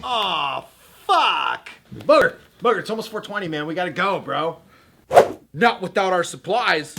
Oh, fuck. Booger, it's almost 4:20, man. We gotta go, bro. Not without our supplies.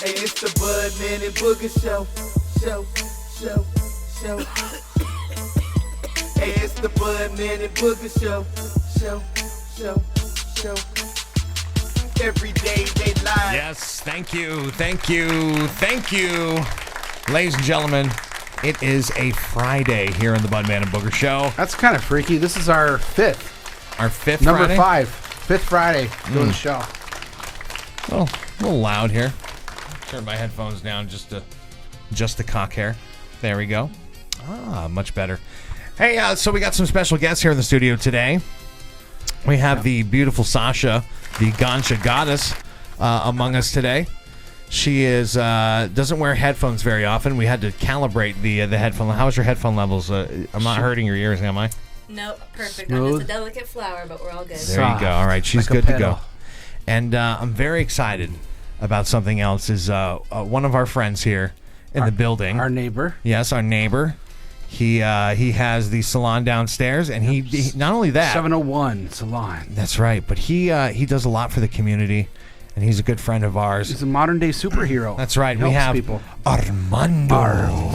Hey, it's the Budman and Booger show. Hey, it's the Budman and Booger show. Every day they lie. Yes, thank you. Ladies and gentlemen, it is a Friday here on the Budman and Booger show. That's kind of freaky. This is our fifth. Our fifth Number Friday? 5. Fifth Friday doing the show. Well, a little loud here. Turn my headphones down just to cock hair. There we go. Much better. Hey, so we got some special guests here in the studio today. We have the beautiful Sasha, the Gansha goddess, among us today. She is doesn't wear headphones very often. We had to calibrate the headphone. How's your headphone levels? I'm not hurting your ears, am I? Nope, perfect. Smooth. I'm just a delicate flower, but we're all good. There you go. All right, she's Like a good to go. petal. And I'm very excited about something else. Is one of our friends here in the building. Our neighbor. Yes, our neighbor. He has the salon downstairs, and he not only that. 701 Salon. That's right, but he does a lot for the community, and he's a good friend of ours. He's a modern day superhero. That's right. He We helps have people. Armando.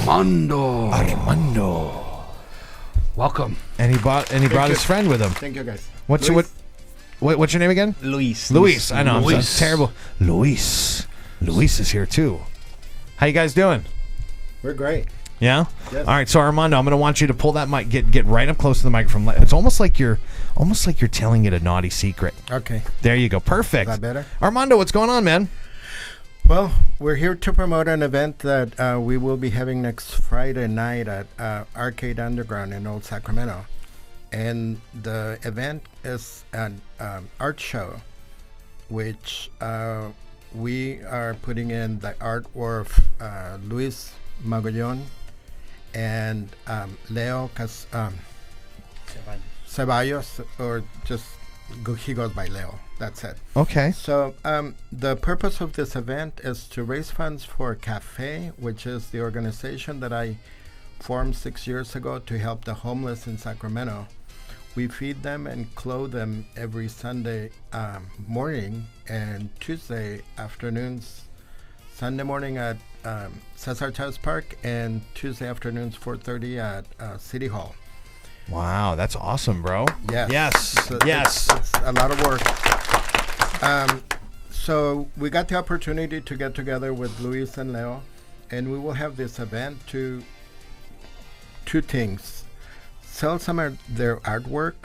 Welcome. And he brought his friend with him. Thank you, guys. What's your name again? Luis. Luis. I know. Luis. I'm terrible. Luis is here too. How you guys doing? We're great. Yeah? Yes. All right, so Armando, I'm going to want you to pull that mic, get right up close to the microphone. It's almost like you're telling it a naughty secret. Okay. There you go. Perfect. Is that better? Armando, what's going on, man? Well, we're here to promote an event that we will be having next Friday night at Arcade Underground in Old Sacramento. And the event is an art show, which we are putting in the artwork of Luis Magallon and Leo Ceballos, or just he goes by Leo. That's it. Okay. So the purpose of this event is to raise funds for CAFE, which is the organization that I formed 6 years ago to help the homeless in Sacramento. We feed them and clothe them every Sunday morning and Tuesday afternoons. Sunday morning at Cesar Chavez Park, and Tuesday afternoons 4:30 at City Hall. Wow, that's awesome, bro. Yes. Yes. It's a lot of work. So we got the opportunity to get together with Luis and Leo, and we will have this event to two things. Sell some of their artwork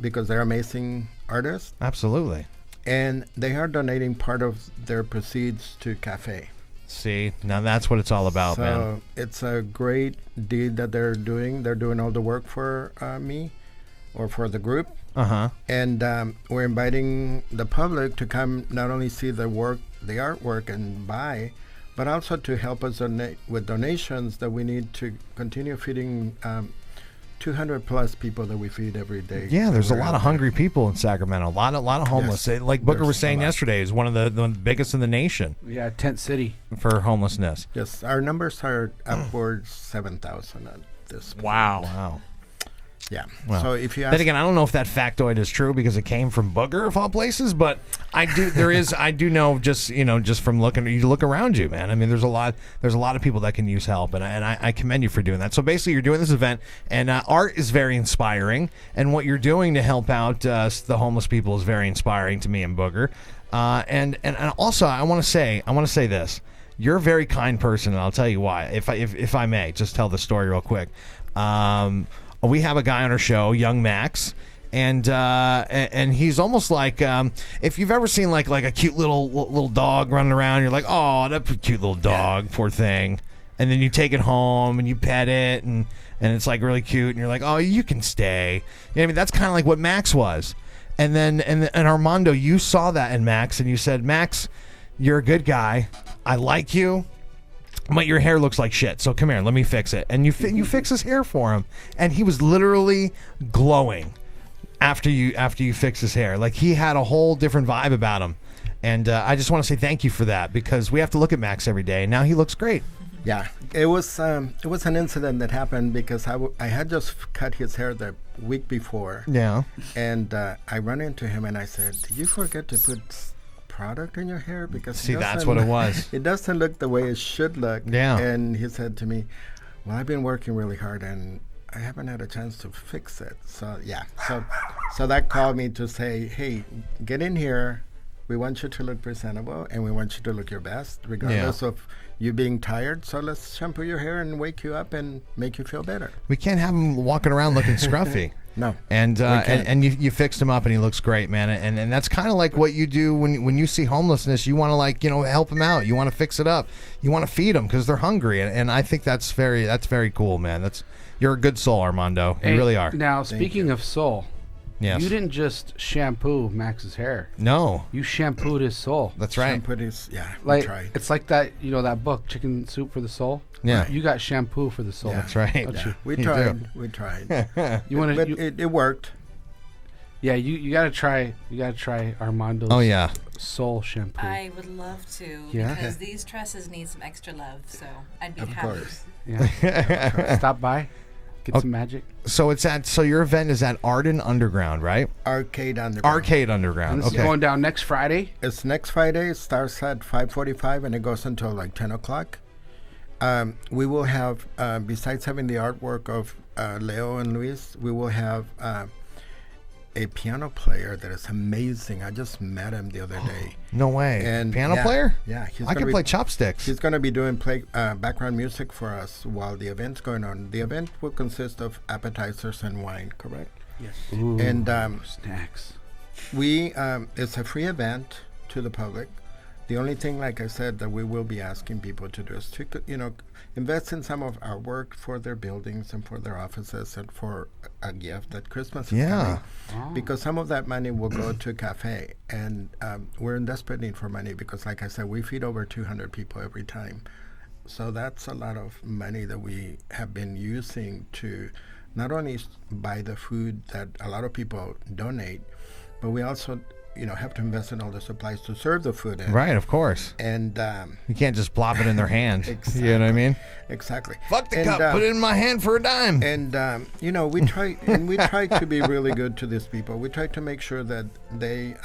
because they're amazing artists, Absolutely. and they are donating part of their proceeds to CAFE. See, now that's what it's all about, So man. it's a great deed that they're doing. They're doing all the work for me or for the group. Uh-huh. And we're inviting the public to come not only see the artwork and buy, but also to help us donate with donations that we need to continue feeding 200 plus people that we feed every day. Yeah, there's a We're lot out of there. hungry people in Sacramento. A lot of homeless. Yes, Like Booker there's was saying a lot. yesterday, is one of the biggest in the nation Yeah, Tent City. for homelessness. Yes, our numbers are upwards 7,000 at this point. Wow. Yeah. Well, So if you ask, Then again, I don't know if that factoid is true because it came from Booger of all places, but I do know just from looking, you look around you, man. I mean, there's a lot of people that can use help, and I commend you for doing that. So basically, you're doing this event, and art is very inspiring, and what you're doing to help out the homeless people is very inspiring to me and Booger. And also, I want to say this. You're a very kind person, and I'll tell you why. If I may, just tell the story real quick. We have a guy on our show, Young Max, and he's almost like if you've ever seen like a cute little dog running around, you're like, oh, that cute little dog, poor thing, and then you take it home and you pet it and it's like really cute, and you're like, oh, you can stay. You know what I mean? That's kind of like what Max was. And then and Armando, you saw that in Max, and you said, Max, you're a good guy. I like you, but your hair looks like shit. So come here, let me fix it. And you fix his hair for him, and he was literally glowing after you fix his hair. Like, he had a whole different vibe about him. And I just want to say thank you for that, because we have to look at Max every day, and now he looks great. Yeah, it was an incident that happened because I had just cut his hair the week before. Yeah. And I ran into him and I said, did you forget to put product in your hair? Because see, that's what it was. It doesn't look the way it should look. Yeah. And he said to me, well, I've been working really hard and I haven't had a chance to fix it. So yeah, so that called me to say, hey, get in here. We want you to look presentable and we want you to look your best, regardless of you being tired. So let's shampoo your hair and wake you up and make you feel better. We can't have him walking around looking scruffy. No. And you fixed him up and he looks great, man. And that's kind of like what you do when you see homelessness. You want to help them out. You want to fix it up. You want to feed them because they're hungry. And I think that's very cool, man. You're a good soul, Armando. You really are. Now, speaking of soul, yes. You didn't just shampoo Max's hair. No. You shampooed his soul. That's right. Shampooed his, like, we tried. it's like that, that book, Chicken Soup for the Soul. Yeah. You got shampoo for the soul. That's right. Yeah. We You tried. do. We tried. But it worked. Yeah, you gotta try Armando's soul shampoo. I would love to, Yeah? because these tresses need some extra love, so I'd be Of happy. course. Yeah. Stop by. Get some magic. So your event is at Arden Underground, right? Arcade Underground. Arcade Underground. And this is Okay. going down next Friday. It's next Friday. It starts at 5:45 and it goes until like 10 o'clock. We will have, besides having the artwork of Leo and Luis, we will have a piano player that is amazing. I just met him the other day. No way. And Piano player? Yeah. I can play chopsticks. He's going to be doing background music for us while the event's going on. The event will consist of appetizers and wine, correct? Yes. And snacks. It's a free event to the public. The only thing, like I said, that we will be asking people to do is to, invest in some of our work for their buildings and for their offices and for a gift at Christmas is coming. Because some of that money will go to a cafe. And we're in desperate need for money because, like I said, we feed over 200 people every time. So that's a lot of money that we have been using to not only buy the food that a lot of people donate, but we also have to invest in all the supplies to serve the food in. Right, of course. And you can't just plop it in their hand. Exactly. You know what I mean? Exactly. Fuck the cup, put it in my hand for a dime. And we try to be really good to these people. We try to make sure that they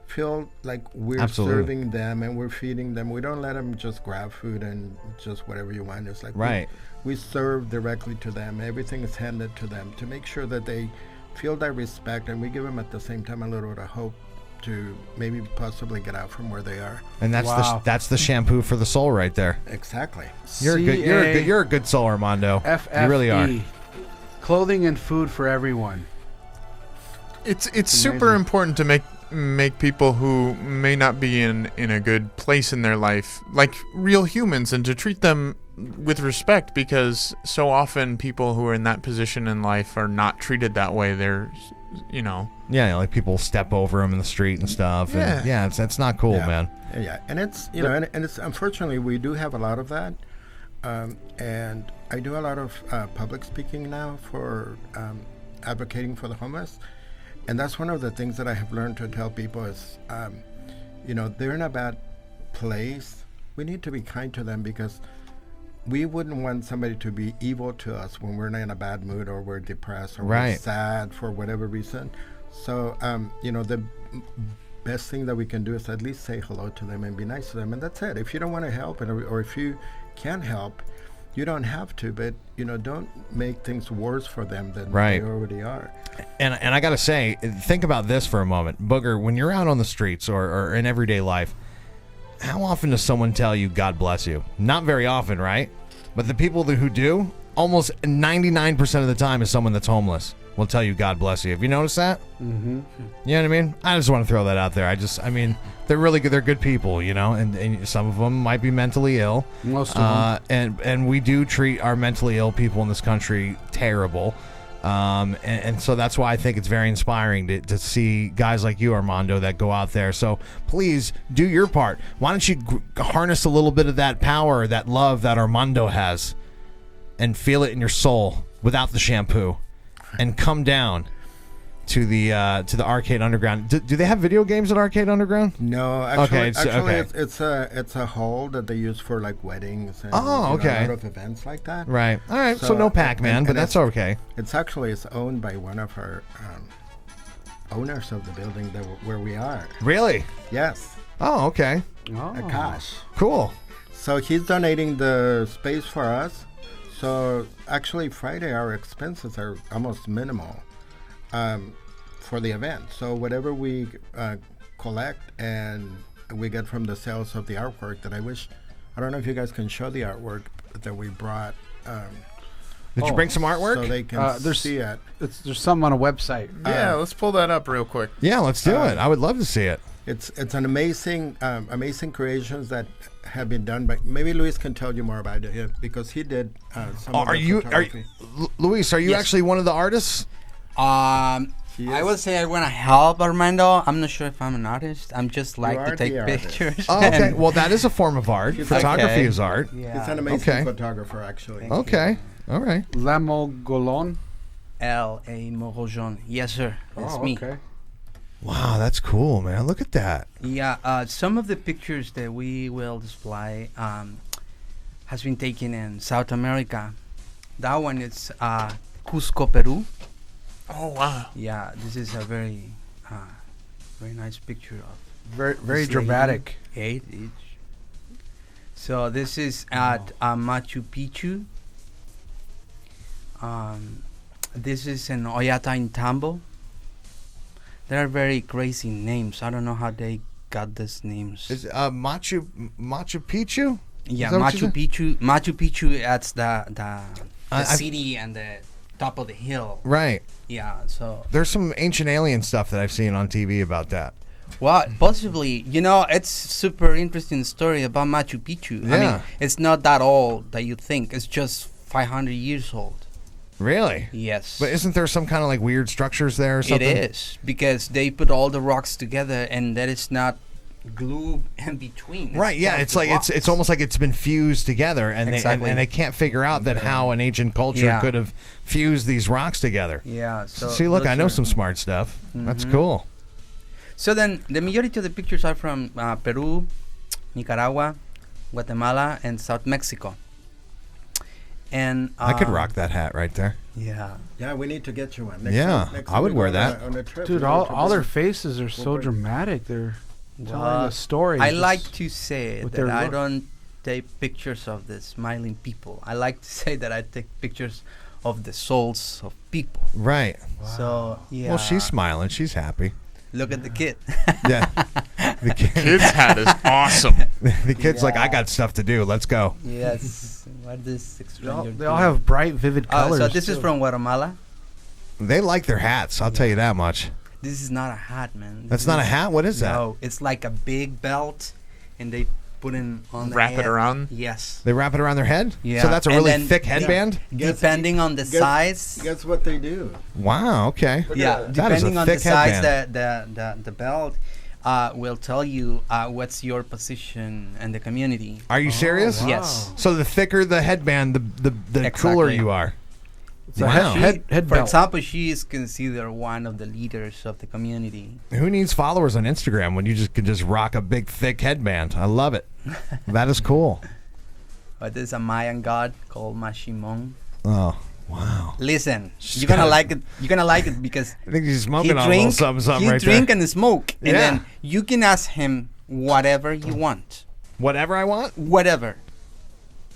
feel like we're serving them and we're feeding them. We don't let them just grab food and just whatever you want. It's like we serve directly to them. Everything is handed to them to make sure that they feel that respect, and we give them at the same time a little bit of hope to maybe possibly get out from where they are. And that's the shampoo for the soul right there. Exactly. You're a good soul, Armando. FFE. You really are. Clothing and food for everyone. It's super important to make people who may not be in a good place in their life like real humans, and to treat them with respect, because so often people who are in that position in life are not treated that way. They're like people step over them in the street and stuff. And it's not cool, man. Yeah, and it's and it's unfortunately we do have a lot of that, and I do a lot of public speaking now for advocating for the homeless, and that's one of the things that I have learned to tell people is, they're in a bad place. We need to be kind to them because we wouldn't want somebody to be evil to us when we're in a bad mood or we're depressed or we're sad for whatever reason. So, the best thing that we can do is at least say hello to them and be nice to them. And that's it. If you don't want to help or if you can't help, you don't have to. But, don't make things worse for them than they already are. And I got to say, think about this for a moment. Booger, when you're out on the streets or in everyday life, how often does someone tell you, God bless you? Not very often, right? But the people who do, almost 99% of the time is someone that's homeless. will tell you God bless you. Have you noticed that? Mm-hmm. You know what I mean? I just want to throw that out there. I mean, they're really good. They're good people, you know, and some of them might be mentally ill. Most of them. And we do treat our mentally ill people in this country terrible. And so that's why I think it's very inspiring to see guys like you, Armando, that go out there. So please do your part. Why don't you harness a little bit of that power, that love that Armando has, and feel it in your soul without the shampoo, and come down to the Arcade Underground. Do they have video games at Arcade Underground? No, actually, Okay, it's a hall that they use for like weddings and Oh, you know, okay. a lot of events like that. Right. All right. So So, no Pac-Man, and but that's okay. It's owned by one of our owners of the building where we are. Really? Yes, Oh, okay. Akash. Cool. So he's donating the space for us. So actually, Friday our expenses are almost minimal for the event. So whatever we collect and we get from the sales of the artwork that I don't know if you guys can show the artwork that we brought. Did you bring some artwork? So they can see it. There's some on a website. Yeah, let's pull that up real quick. Yeah, let's do it. I would love to see it. It's an amazing creations that have been done by. Maybe Luis can tell you more about it because he did some. of the photography. Luis? Are you Yes. actually one of the artists? I Yes. would say I want to help Armando. I'm not sure if I'm an artist. I'm just like are to take the artist. pictures. Oh, okay. Well, that is a form of art. He's Photography okay. is art. Yeah. He's an amazing Okay. photographer, actually. Okay. All right. Lamogolon. L.A. Morojon. Yes, sir. That's me. Okay. Wow, that's cool, man. Look at that. Yeah, some of the pictures that we will display has been taken in South America. That one is Cusco, Peru. Oh wow. Yeah, this is a very nice picture of Very this lady. dramatic. So this is at Machu Picchu. This is in Ollantaytambo. There are very crazy names. I don't know how they got these names. Is Machu Picchu? Yeah, Is that what you Machu Picchu. Machu Picchu. That's the I've- city and the top of the hill. Right. Yeah. So, There's some ancient alien stuff that I've seen on TV about that. well, possibly. It's super interesting story about Machu Picchu. I Yeah. mean, it's not that old that you think. It's just 500 years old. Really? Yes. But isn't there some kind of like weird structures there or It something? is because they put all the rocks together and that is not glue in between. Right, yeah, just it's like rocks. it's almost like it's been fused together, and Exactly. and they can't figure out that how an ancient culture Yeah. could have fused these rocks together. Yeah. So See, look, those I know are- some smart stuff. That's Mhm. cool. So then, the majority of the pictures are from Peru, Nicaragua, Guatemala, and South Mexico. And I could rock that hat right there. Yeah. Yeah, we need to get you one. Yeah, next I time would we wear go that. on a trip, Dude, we all need to their visit. faces are so We'll bring- dramatic. They're telling Well, a story. I just- like to say with that their I look. don't take pictures of the smiling people. I like to say that I take pictures of the souls of people. Right. So yeah. Well, she's smiling. She's happy. Look at the kid. Yeah. The kid, Kid's hat is awesome. the kid's like, Yeah. I got stuff to do. Let's go. Yes. What is stranger They all doing? have bright, vivid colors. So this is too. from Guatemala. They like their hats. I'll tell you that much. This is not a hat, man. That's This not a is- hat. What is that? No, it's like a big belt, and they put it on the Wrap it head. around? Yes. They wrap it around their head. Yeah. So that's a And really then- thick yeah. headband. Guess- Depending on the guess- size. Guess what they do? Wow. Okay. Yeah, That is a depending on the thick size, headband. the belt will tell you what's your position in the community. Are you serious? wow. Yes. So the thicker the headband, the cooler Exactly. you are. It's a Wow. head For belt. example, she is considered one of the leaders of the community. Who needs followers on Instagram when you just can just rock a big thick headband? I love it. That is cool. But there's a Mayan god called Mashimon. Oh, wow. Listen, She's you're gonna got- like it. You're gonna like it because I think he's he smoking on a little drink, something he right drink there. and smoke, and Yeah. then you can ask him whatever you want, Whatever I want. whatever.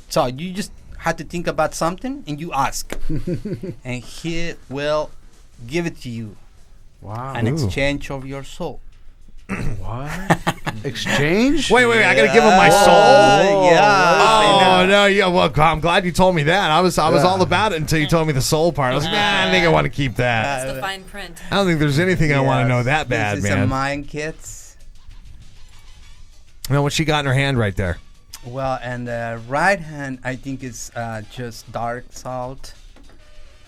So you just have to think about something and you ask, and he will give it to you Wow. in Ooh. exchange of your soul. What? Exchange? Wait, I gotta give him my soul. Yeah. Oh no, yeah. Well, I'm glad you told me that. I was all about it until you told me the soul part. I was like, nah, I think I want to keep that. It's the fine print. I don't think there's anything I want to know that bad, this is man. a mine kits. Now, what she got in her hand right there? Well, and the right hand, I think it's just dark salt.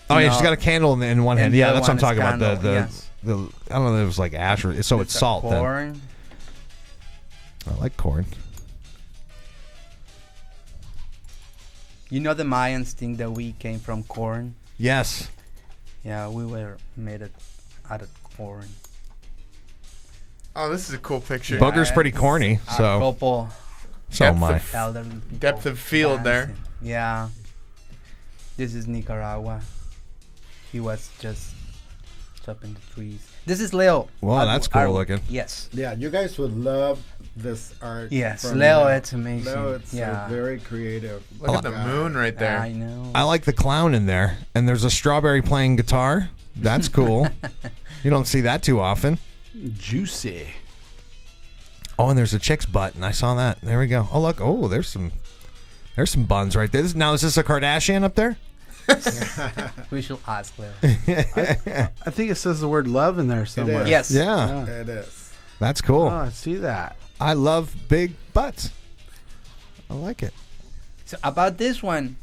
Oh yeah, No. she's got a candle in one hand. And Yeah, the that's what I'm other talking one is about. The candle, yes. I don't know. It was like ash or so it's a salt. Then corn. I like corn. You know the Mayans think that we came from corn? Yes. Yeah, we were made it out of corn. Oh, this is a cool picture. Booger's pretty corny, A so couple so am I. Depth elderly people Depth of field there. dancing. Yeah. This is Nicaragua. He was just chopping the trees. This is Leo. Wow, that's cool looking. Yes. Yeah, you guys would love this art. Yes, from Leo, it's amazing. Leo, it's yeah. very creative. Look at the moon right there. I know. I like the clown in there, and there's a strawberry playing guitar. That's cool. You don't see that too often. Juicy. Oh, and there's a chick's butt, and I saw that. There we go. Oh, look. Oh, there's some buns right there. Now, is this a Kardashian up there? We should ask Leo. I think it says the word love in there somewhere. is. Yes. Yeah, It is. that's cool. Oh, I see that. I love big butts. I like it. So about this one,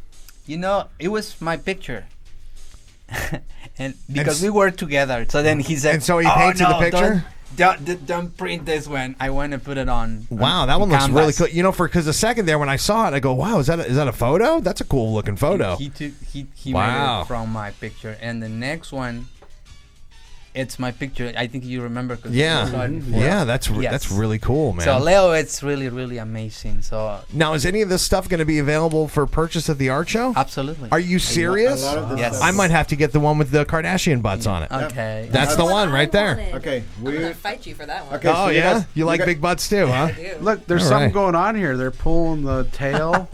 you know, it was my picture. And because we were together, so then he said, And so he painted the picture? Don't print this one. I want to put it on. Wow, that one looks canvas." really cool. You know, because a second there when I saw it, I go, "Wow, is that a photo? That's a cool looking photo." He made Wow. it from my picture, and the next one, it's my picture. I think you remember. 'Cause you saw it before. Yeah, that's Yes. really cool, man. So Leo, it's really really amazing. So Now, is any of this stuff going to be available for purchase at the art show? absolutely. Are you serious? A lot of this Yes. stuff- I might have to get the one with the Kardashian butts on it. Okay. That's the one right there. Okay, I'm gonna fight you for that one. Okay, Oh so you yeah, guys- you like guys- big butts too, huh? I do. Look, there's All something right. going on here. They're pulling the tail.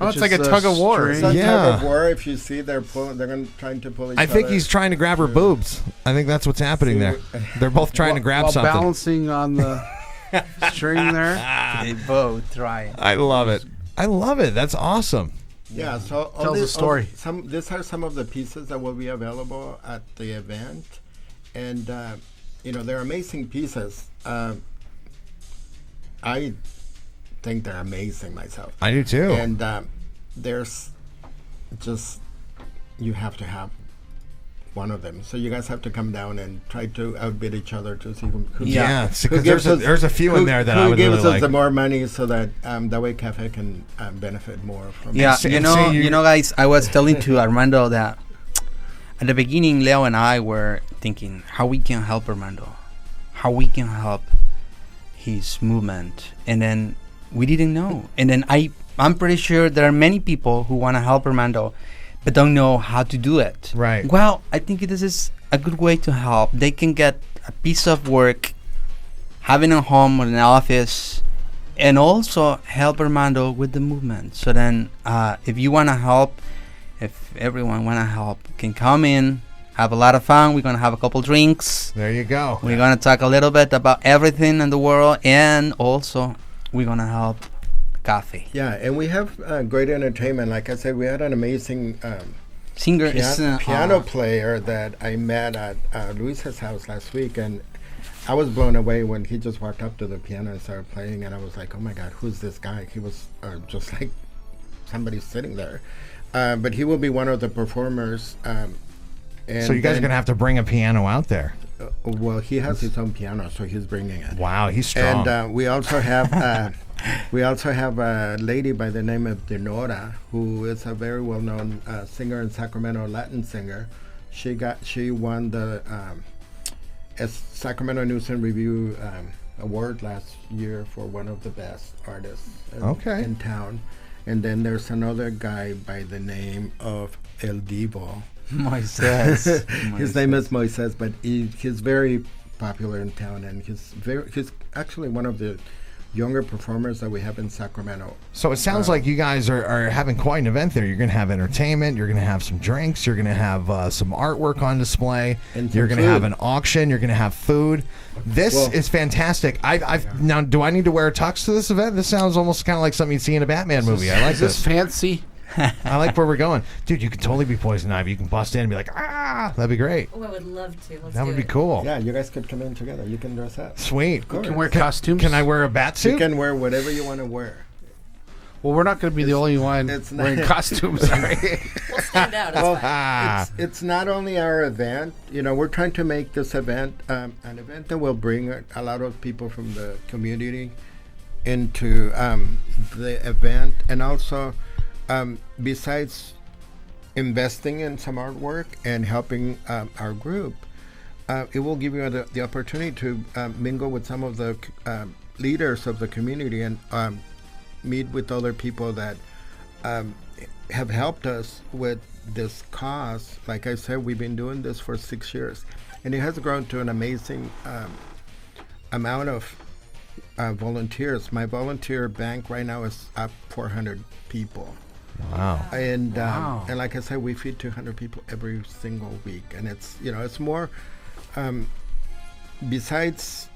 Oh, it's which like is a the tug of war. string. It's a Yeah. tug of war. If you see, they're trying to pull each I think other. he's trying to grab her boobs. I think that's what's happening there. They're both trying to grab while something. balancing on the string there. They both try. I love it. I love it. That's awesome. Yeah, so all Tells a these- story. These are some of the pieces that will be available at the event, and they're amazing pieces. I think they're amazing myself, I do too. and there's just you have to have one of them. So you guys have to come down and try to outbid each other to see who Yeah, who because gives us- there's a few in there that I who would gives really us like. the more money so that that way Cafe can benefit more from Yeah, see- you and know, see you- you know, guys. I was telling to Armando that at the beginning, Leo and I were thinking how we can help Armando, how we can help his movement, and then we didn't know. And then I'm pretty sure there are many people who want to help Armando, but don't know how to do it. Right. Well, I think this is a good way to help. They can get a piece of work, having a home or an office, and also help Armando with the movement. So then, if you want to help, if everyone want to help, can come in, have a lot of fun. We're going to have a couple drinks. There you go. We're going to talk a little bit about everything in the world, and also we're going to help Cafe. Yeah, and we have great entertainment. Like I said, we had an amazing Singer is piano player that I met at Luis's house last week, and I was blown away when he just walked up to the piano and started playing, and I was like, oh my God, who's this guy? He was just like somebody sitting there. But he will be one of the performers. And So you guys are then- gonna have to bring a piano out there. well, he has his own piano, so he's bringing it. Wow, he's strong. And we also have a lady by the name of Denora, who is a very well-known singer in Sacramento, Latin singer. She won the Sacramento News and Review award last year for one of the best artists in town. And then there's another guy by the name of El Divo. Moises. His name is Moises, but he's very popular in town, and he's actually one of the younger performers that we have in Sacramento. So it sounds like you guys are having quite an event there. You're going to have entertainment. You're going to have some drinks. You're going to have some artwork on display. And You're some going to have food. an auction. You're going to have food. This Well- is fantastic. Now, do I need to wear a tux to this event? This sounds almost kind of like something you'd see in a Batman movie. I like Is this this. fancy? I like where we're going. Dude, you could totally be Poison Ivy. You can bust in and be like, ah, that'd be great. Oh, I would love to. Let's That do would be it. cool. Yeah, you guys could come in together. You can dress up. Sweet. course. Can wear costumes? Can I wear a bat You suit? can wear whatever you want to wear. Well, we're not going to be the only one it's not- wearing costumes. Right? We'll stand out. It's Well, fine. Ah. it's not only our event. You know, we're trying to make this event an event that will bring a lot of people from the community into the event, and also besides investing in some artwork and helping our group, it will give you the opportunity to mingle with some of the leaders of the community and meet with other people that have helped us with this cause. Like I said, we've been doing this for 6 years, and it has grown to an amazing amount of volunteers. My volunteer bank right now is up 400 people. Wow. And Wow. and like I said, we feed 200 people every single week, and it's more. Besides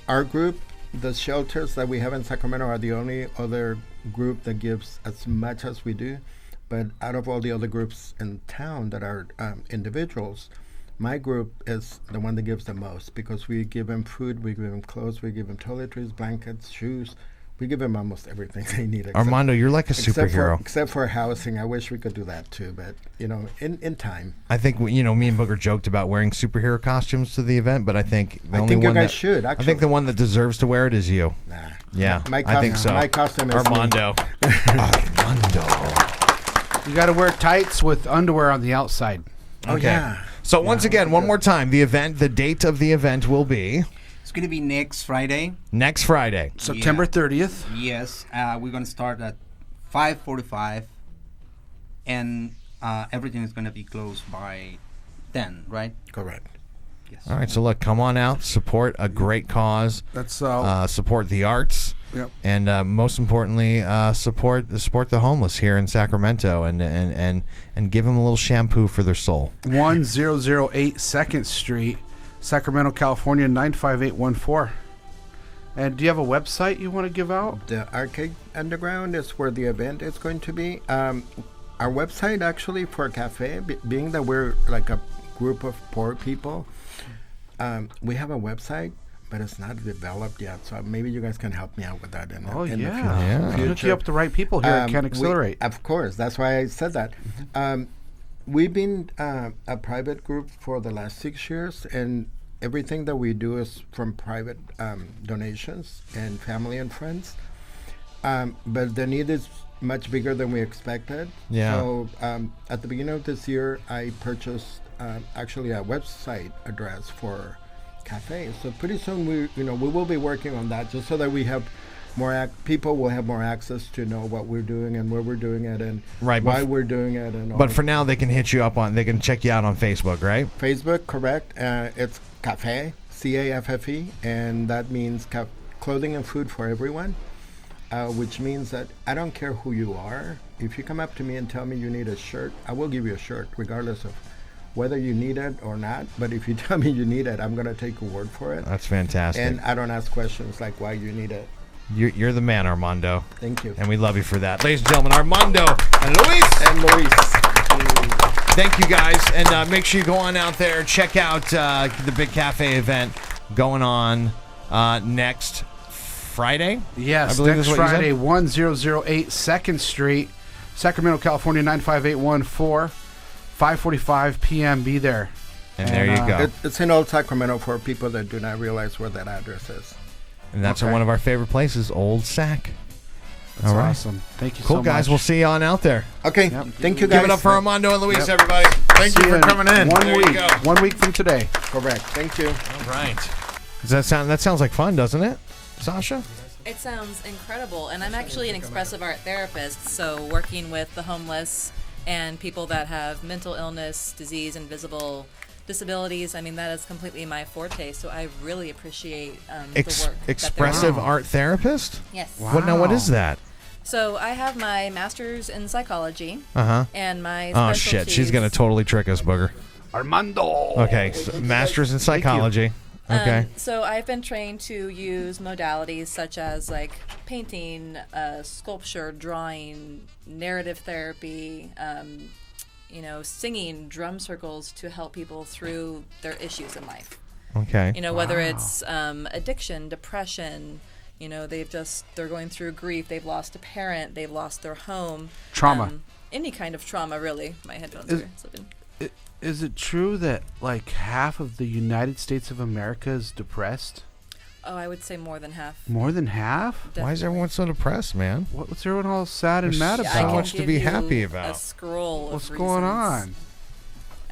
our group, the shelters that we have in Sacramento are the only other group that gives as much as we do. But out of all the other groups in town that are individuals, my group is the one that gives the most, because we give them food, we give them clothes, we give them toiletries, blankets, shoes. We give them almost everything they need. Armando, you're like a superhero. Except for housing. I wish we could do that too, but in time. I think me and Booger joked about wearing superhero costumes to the event, but I think the I only think you one guys that should, I think actually. the one that deserves to wear it is you. Nah. Yeah, I think so. My costume is Armando. Armando. You got to wear tights with underwear on the outside. Oh Okay. yeah. So once again, one more time, the date of the event will be It's going to be next Friday. next Friday. September 30th. Yes, we're going to start at 5:45, and everything is going to be closed by 10, right? Correct. Yes. All right, so look, come on out, support a great cause, That's support the arts, Yep. and most importantly, support the homeless here in Sacramento, and give them a little shampoo for their soul. 1008 2nd Street, Sacramento, California 95814. And do you have a website you want to give out? The Arcade Underground is where the event is going to be. Our website, actually, for cafe, being that we're like a group of poor people, we have a website, but it's not developed yet. So maybe you guys can help me out with that in the Yeah. future. Look you up the right people here at Canaccelerate. Of course, that's why I said that. We've been a private group for the last 6 years, and everything that we do is from private donations and family and friends. But the need is much bigger than we expected. Yeah. So at the beginning of this year, I purchased actually a website address for cafe. So pretty soon we will be working on that, just so that we have more people will have more access to know what we're doing and where we're doing it and Right, why we're doing it and all. But for now, they can hit you up they can check you out on Facebook, right? Facebook, correct? It's Cafe, CAFFE, and that means clothing and food for everyone, which means that I don't care who you are. If you come up to me and tell me you need a shirt, I will give you a shirt, regardless of whether you need it or not. But if you tell me you need it, I'm going to take your word for it. That's fantastic. And I don't ask questions like why you need it. You're the man, Armando. Thank you. And we love you for that. Ladies and gentlemen, Armando and Luis. And Luis. Thank you, guys. And make sure you go on out there, check out the Big Cafe event going on next Friday. Yes, I believe next is what you said? Friday, 1008 2nd Street, Sacramento, California 95814, 5:45 p.m. Be there. And there you go. It's in Old Sacramento for people that do not realize where that address is. And that's Okay. one of our favorite places, Old Sac. That's All right. awesome. Thank you Cool, so much. guys. We'll see you on out there. Okay. Yep. Thank you, guys. Give it up for Armando and Luis, Yep. everybody. Thank you See for in coming in. 1 There you week. go. 1 week from today. Correct. Thank you. All right. That sounds like fun, doesn't it, Sasha? It sounds incredible, and I'm actually an expressive art therapist, so working with the homeless and people that have mental illness, disease, invisible disabilities. I mean, that is completely my forte. So I really appreciate the work. Expressive that they're art therapist? doing. Yes. Wow. What is that? So I have my master's in psychology. Uh-huh. And my Oh, shit. She's going to totally trick us, Booger. Armando. Okay. So master's in psychology. Okay. So I've been trained to use modalities such as like painting, sculpture, drawing, narrative therapy, singing, drum circles to help people through their issues in life. Okay. Whether it's addiction, depression, they're going through grief, they've lost a parent, they've lost their home. Trauma. Any kind of trauma, really. My headphones are slipping. Is it true that like half of the United States of America is depressed? Oh, I would say more than half. More than half? Definitely. Why is everyone so depressed, man? What's everyone all sad and mad There's about? so much to be happy about. A scroll What's of going reasons. on?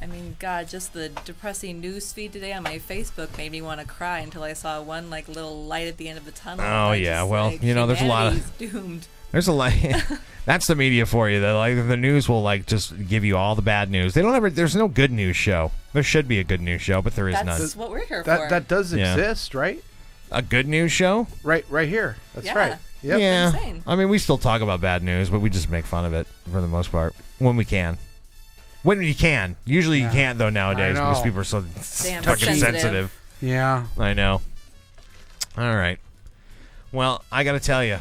I mean, God, just the depressing news feed today on my Facebook made me want to cry until I saw one like little light at the end of the tunnel. Oh, yeah. Well, there's a lot of humanity's doomed. There's a lot. That's the media for you. The news will just give you all the bad news. They don't ever. There's no good news show. There should be a good news show, but there is none. That's what we're here for. That does exist, right? A good news show? Right here. That's Yeah. right. Yep. Yeah. Insane. I mean, we still talk about bad news, but we just make fun of it for the most part when we can. When you can. Usually you can't though nowadays because people are so Damn fucking sensitive. sensitive. Yeah. I know. All right. Well, I got to tell you,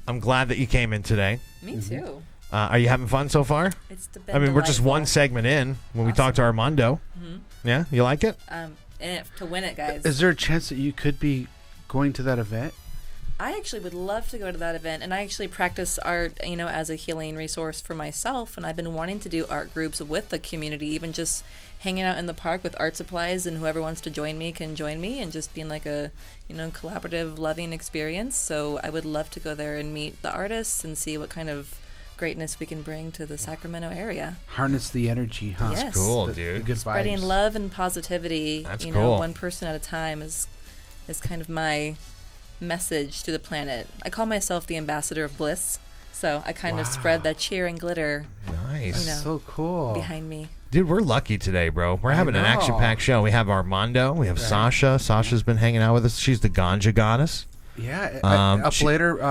I'm glad that you came in today. Me too. Are you having fun so far? It's I mean, we're just one segment in when we talk to Armando. Mm-hmm. Yeah, you like it? In it to win it, guys. Is there a chance that you could be going to that event? I actually would love to go to that event, and I actually practice art, as a healing resource for myself, and I've been wanting to do art groups with the community, even just hanging out in the park with art supplies, and whoever wants to join me can join me, and just being like a, collaborative, loving experience. So I would love to go there and meet the artists and see what kind of greatness we can bring to the Sacramento area. Harness the energy, huh? Yes. That's cool, The dude. good Spreading vibes. love and positivity, That's cool. one person at a time is kind of my message to the planet. I call myself the ambassador of bliss, so I kind of spread that cheer and glitter Nice. So cool. behind me. Dude, we're lucky today, bro. We're having an know. action-packed show. We have Armando. We have Sasha. Sasha's been hanging out with us. She's the ganja goddess. Yeah. Up she- later,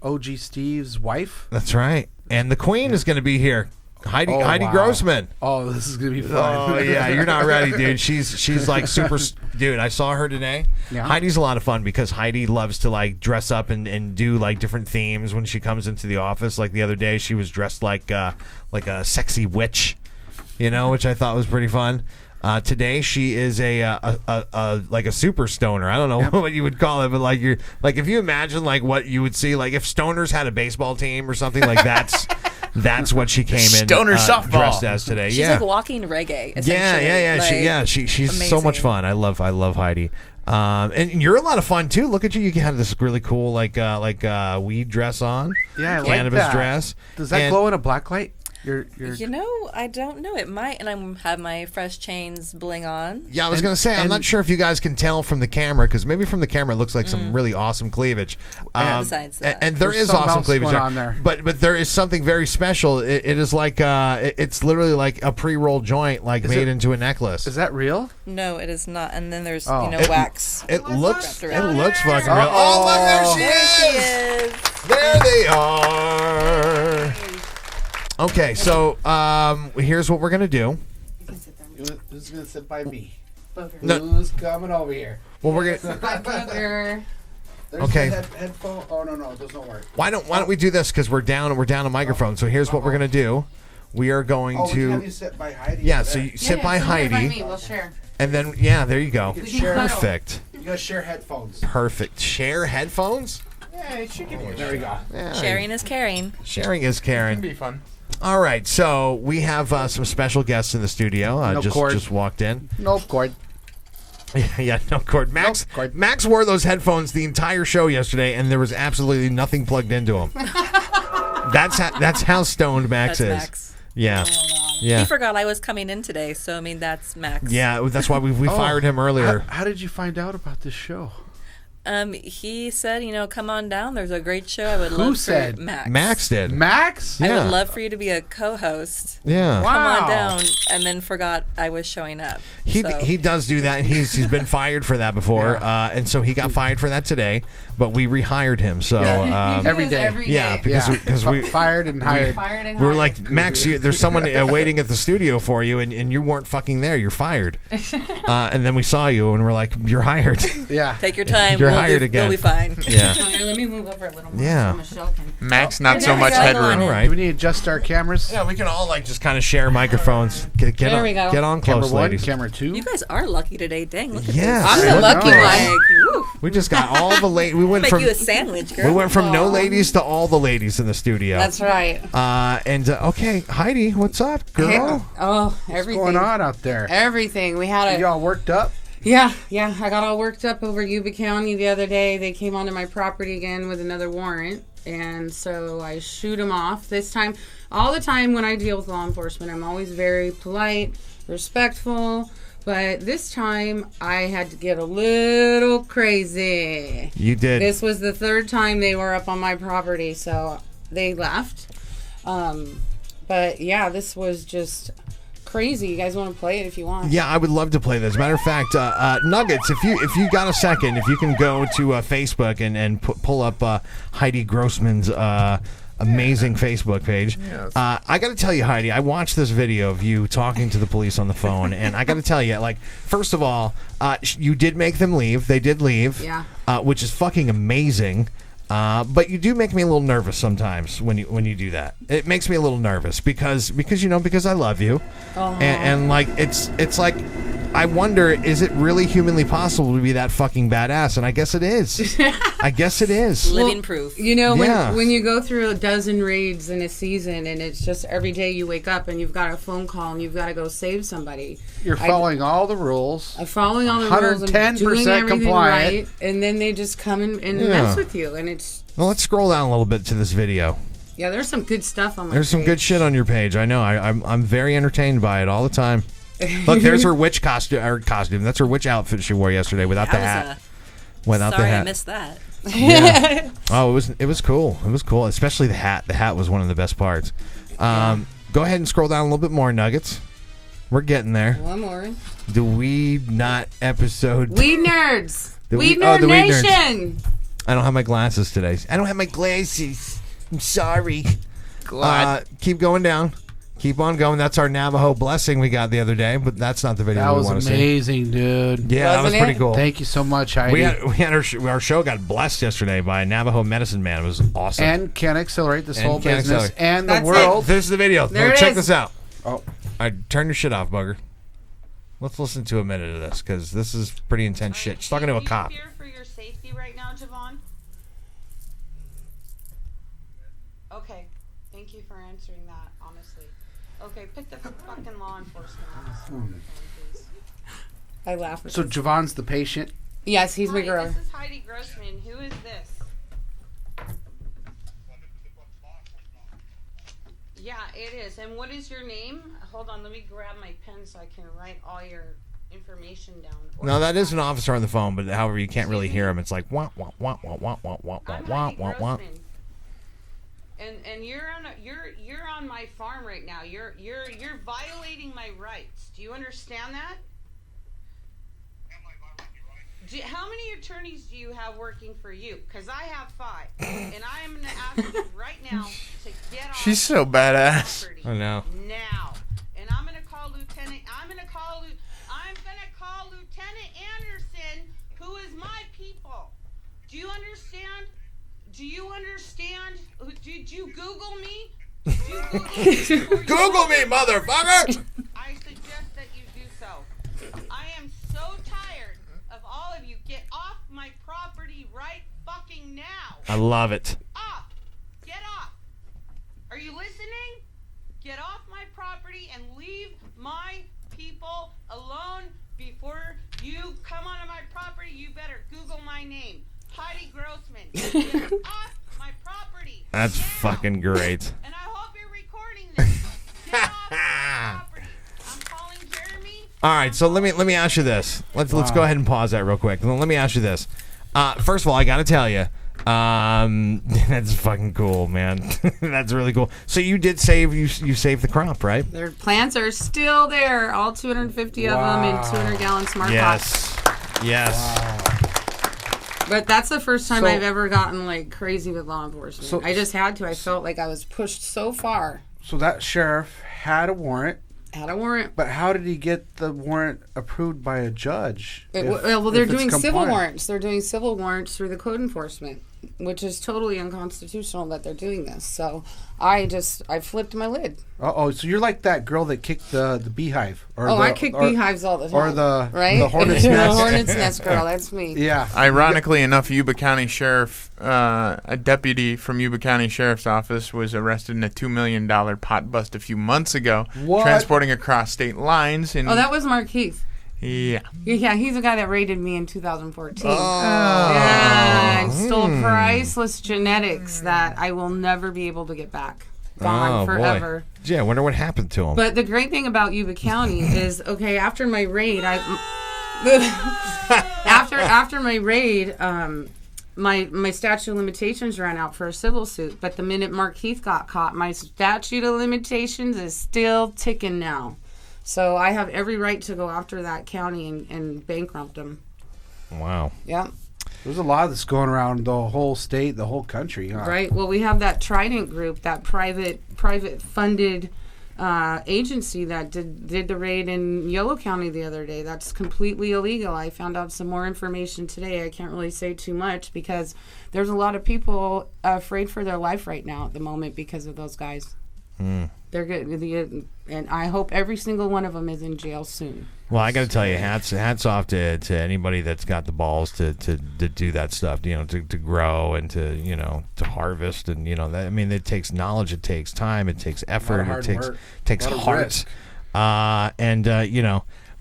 OG Steve's wife. That's right. And the queen is going to be here. Heidi wow. Grossman. Oh, this is gonna be fun. Oh yeah, you're not ready, dude. She's like super. Dude, I saw her today. Yeah. Heidi's a lot of fun because Heidi loves to like dress up and do like different themes when she comes into the office. Like the other day, she was dressed like a sexy witch, which I thought was pretty fun. Today she is a like a super stoner. I don't know what you would call it, but like you're like if you imagine like what you would see like if stoners had a baseball team or something like that's what she came in Stoner softball. dressed as today. She's yeah. like walking reggae. Yeah. Like, She's so much amazing. fun. I love Heidi. And you're a lot of fun too. Look at you. You have this really cool like weed dress on. Yeah, I like cannabis that. dress. Does that And- glow in a black light? You're I don't know. It might, and I have my fresh chains bling on. Yeah, I was gonna say I'm not sure if you guys can tell from the camera because maybe from the camera it looks like some really awesome cleavage. Besides that. and there There's is something awesome else cleavage going on there. but there is something very special. It is like it's literally like a pre-rolled joint like made into a necklace. Is that real? No, it is not. And then there's Oh. wax. It looks wrapped around. fucking real. Oh, look, there she is. There they are. Okay, so here's what we're gonna do. Who's gonna sit by me? No. Who's coming over here? Well, we're gonna. Okay. Headphone. Oh no, those don't work. Why don't we do this? Because we're down a microphone. So here's what we're gonna do. We are going We can have to. you sit by Heidi. Yeah. over So there. you sit by Heidi, We'll share. and then there you go. can share. Perfect. You gotta share headphones. Perfect. Share headphones. Yeah, it should give you. There we go. Yeah, Sharing is caring. Sharing is It'd caring. be fun. All right. So we have some special guests in the studio. No just cord. just walked in. Nope, cord. Yeah, no cord. Max Nope, cord. Max wore those headphones the entire show yesterday, and there was absolutely nothing plugged into them. That's how stoned Max That's is. Max. Yeah, He yeah, forgot I was coming in today, so I mean that's Max. yeah. That's why we fired him earlier. How did you find out about this show? He said, come on down. There's a great show. I would Who love said? for Max. Max did. Max? I Yeah. would love for you to be a co-host. Yeah. Wow. Come on down, and then forgot I was showing up. He does do that, and he's been fired for that before, and so he got fired for that today. But we rehired him. So Every day. yeah, because we fired and hired. we were like, Max, there's someone waiting at the studio for you, and you weren't fucking there. You're fired. And then we saw you, and we're like, you're hired. Yeah. Take your time. You're hired again. We'll be fine. Yeah. Here, let me move over a little more. Yeah. So Michelle can. Max, not so there we much go. headroom. All Do right. we need to adjust our cameras? Yeah, we can all just kind of share microphones. Get There on, we go. Get on Camera close, 1, ladies. camera 2. You guys are lucky today. Dang, look at Yeah. this. I'm the I lucky know. one. Woo. We just got all the ladies. We went Make from you a sandwich, girl. we went from no ladies to all the ladies in the studio. That's right. Okay, Heidi, what's up, girl? Oh, What's everything. going on out there? Everything. We had You all worked up? Yeah. I got all worked up over Yuba County the other day. They came onto my property again with another warrant. And so I shoot them off. This time, all the time when I deal with law enforcement, I'm always very polite, respectful. But this time, I had to get a little crazy. You did. This was the third time they were up on my property, so they left. But yeah, this was just crazy. You guys want to play it if you want? Yeah, I would love to play this. Matter of fact, Nuggets, if you got a second, if you can go to Facebook and pull up Heidi Grossman's amazing Facebook page. Yes. I got to tell you, Heidi, I watched this video of you talking to the police on the phone, and I got to tell you, first of all, you did make them leave. They did leave, Yeah. Which is fucking amazing. But you do make me a little nervous sometimes when you do that. It makes me a little nervous because I love you, and it's like I wonder, is it really humanly possible to be that fucking badass? And I guess it is. I guess it is. Living proof. Yeah. When you go through a dozen raids in a season and it's just every day you wake up and you've got a phone call and you've got to go save somebody. You're following all the rules. I'm following all the rules and 110% doing everything compliant. right, and then they just come and Yeah. mess with you, and it's Well, let's scroll down a little bit to this video. yeah. There's some good stuff on my. There's some good page. shit on your page. I know. I'm very entertained by it all the time. Look, there's her witch costume. That's her witch outfit she wore yesterday without the hat. Without Sorry, the hat. I missed that. Yeah. Oh, it was cool. It was cool, especially the hat. The hat was one of the best parts. Go ahead and scroll down a little bit more, Nuggets. We're getting there. One more. The Weed Not episode. Weed nerds. The Weed Weed- oh, Nerd the Weed Nerds. Nation. I don't have my glasses today. I don't have my glasses. I'm sorry. Keep going down. Keep on going. That's our Navajo blessing we got the other day, but that's not the video That we was want to see. amazing, dude. Yeah, that was Wasn't pretty it? cool. Thank you so much, Heidi. We had our show got blessed yesterday by a Navajo medicine man. It was awesome. and Canaccelerate this And whole business Canaccelerate. and the That's world. This is the video. There it Check is. this out. Oh, All right, turn your shit off, bugger. Let's listen to a minute of this because this is pretty intense shit. She's talking to a cop. Do you fear for your safety right now, Javon? Okay, thank you for answering that, honestly. Okay, pick the fucking law enforcement officer on the phone, please. I laugh. so Javon's the patient. Yes, he's my Hi, girl. this is Heidi Grossman. Who is this? Yeah, it is. And what is your name? Hold on, let me grab my pen so I can write all your information down. No, that is an officer on the phone, but however, you can't really hear him. It's like wah wah wah wah wah wah wah I'm wah Heidi wah wah. Grossman. And you're on my farm right now. You're violating my rights. Do you understand that? How many attorneys do you have working for you? Because I have 5, and I am going to ask you right now to get off. She's so badass. property I know. now, and I'm going to call Lieutenant. I'm going to call Lieutenant Anderson, who is my people. Do you understand? Do you understand? Did you Google me? Did you Google me? before you Google me, motherfucker! I suggest that you do so. I am so tired of all of you. Get off my property right fucking now. I love it. Off. Get off. Are you listening? Get off my property and leave my people alone before you come onto my property. You better Google my name. Heidi Grossman. Get off my property. That's now. fucking great. And I hope you're recording this. Get off my property. I'm calling Jeremy. All right, so let me ask you this. Let's go ahead and pause that real quick. Let me ask you this. First of all, I got to tell you, that's fucking cool, man. That's really cool. So you did save you saved the crop, right? Their plants are still there, all 250 of them in 200-gallon smart pots. Yes. Wow. But that's the first time So- I've ever gotten like crazy with law enforcement. So- I just had to. I felt like I was pushed so far. So that sheriff had a warrant, Had a warrant. but how did he get the warrant approved by a judge? Well, they're if it's doing civil compliant? warrants. They're doing civil warrants through the code enforcement, which is totally unconstitutional that they're doing this. So I flipped my lid. Oh, so you're like that girl that kicked the beehive. Or I kick beehives all the time. Or the hornet's the nest. hornet's nest girl. That's me. Yeah. Ironically enough, Yuba County Sheriff, a deputy from Yuba County Sheriff's Office was arrested in a $2 million pot bust a few months ago, What? transporting across state lines. And Oh, that was Mark Heath. yeah. Yeah, he's the guy that raided me in 2014. Oh. Yeah, and stole priceless genetics that I will never be able to get back. Gone forever. Boy. Yeah, I wonder what happened to him. But the great thing about Yuba County is, okay, after my raid, after my raid, my statute of limitations ran out for a civil suit. But the minute Mark Heath got caught, my statute of limitations is still ticking now. So I have every right to go after that county and bankrupt them. Wow. Yeah. There's a lot that's going around the whole state, the whole country. Huh? Right. Well, we have that Trident group, that private funded agency that did the raid in Yolo County the other day. That's completely illegal. I found out some more information today. I can't really say too much because there's a lot of people afraid for their life right now at the moment because of those guys. They're good, and I hope every single one of them is in jail soon. Well, I got to tell you, hats off to anybody that's got the balls to do that stuff. To grow and to harvest, and that. I mean, it takes knowledge, it takes time, it takes effort, it takes heart, and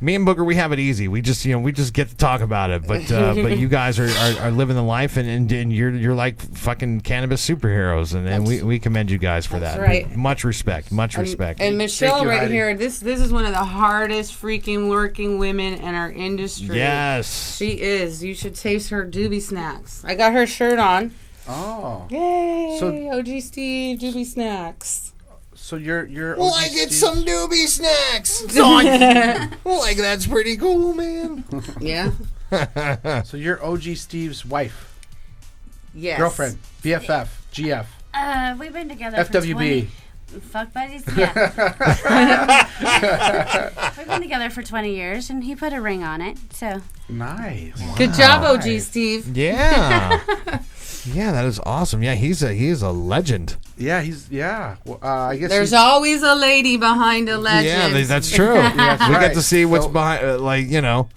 me and Booger, we have it easy. We just get to talk about it. But you guys are living the life, and you're like fucking cannabis superheroes, and we commend you guys for that. Right. Much respect. And Michelle right here, this is one of the hardest freaking working women in our industry. Yes. She is. You should taste her doobie snacks. I got her shirt on. Oh. Yay! So- OG Steve doobie snacks. So you're. Well, I get some doobie snacks. Like that's pretty cool, man. Yeah. So you're OG Steve's wife, Yes. girlfriend, BFF, GF, We've been together FWB. for 20... Fuck buddies? Yeah. We've been together for 20 years, and he put a ring on it, so... Nice. Good job, OG Steve. Yeah. Yeah, that is awesome. Yeah, he is a legend. Yeah, Well, I guess There's always a lady behind a legend. Yeah, that's true. We get to see what's behind,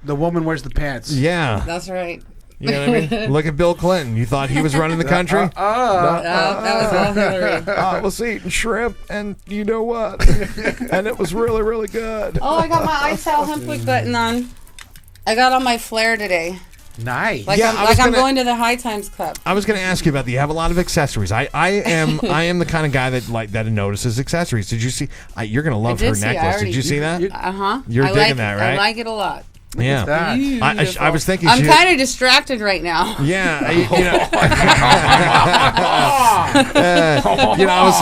the woman wears the pants. Yeah. That's right. You know what I mean? Look at Bill Clinton. You thought he was running the country? That was all Hillary. I was eating shrimp, and you know what? And it was really, really good. Oh, I got my iTal Hempwick button on. I got on my flare today. Nice. Like Yeah, I'm going to the High Times Club. I was going to ask you about that. You have a lot of accessories. I am the kind of guy that notices accessories. Did you see? You're going to love her necklace. Did you see that? Uh-huh. You're digging that, right? I like it a lot. Yeah. That. I was thinking. I'm kind of distracted right now. Yeah.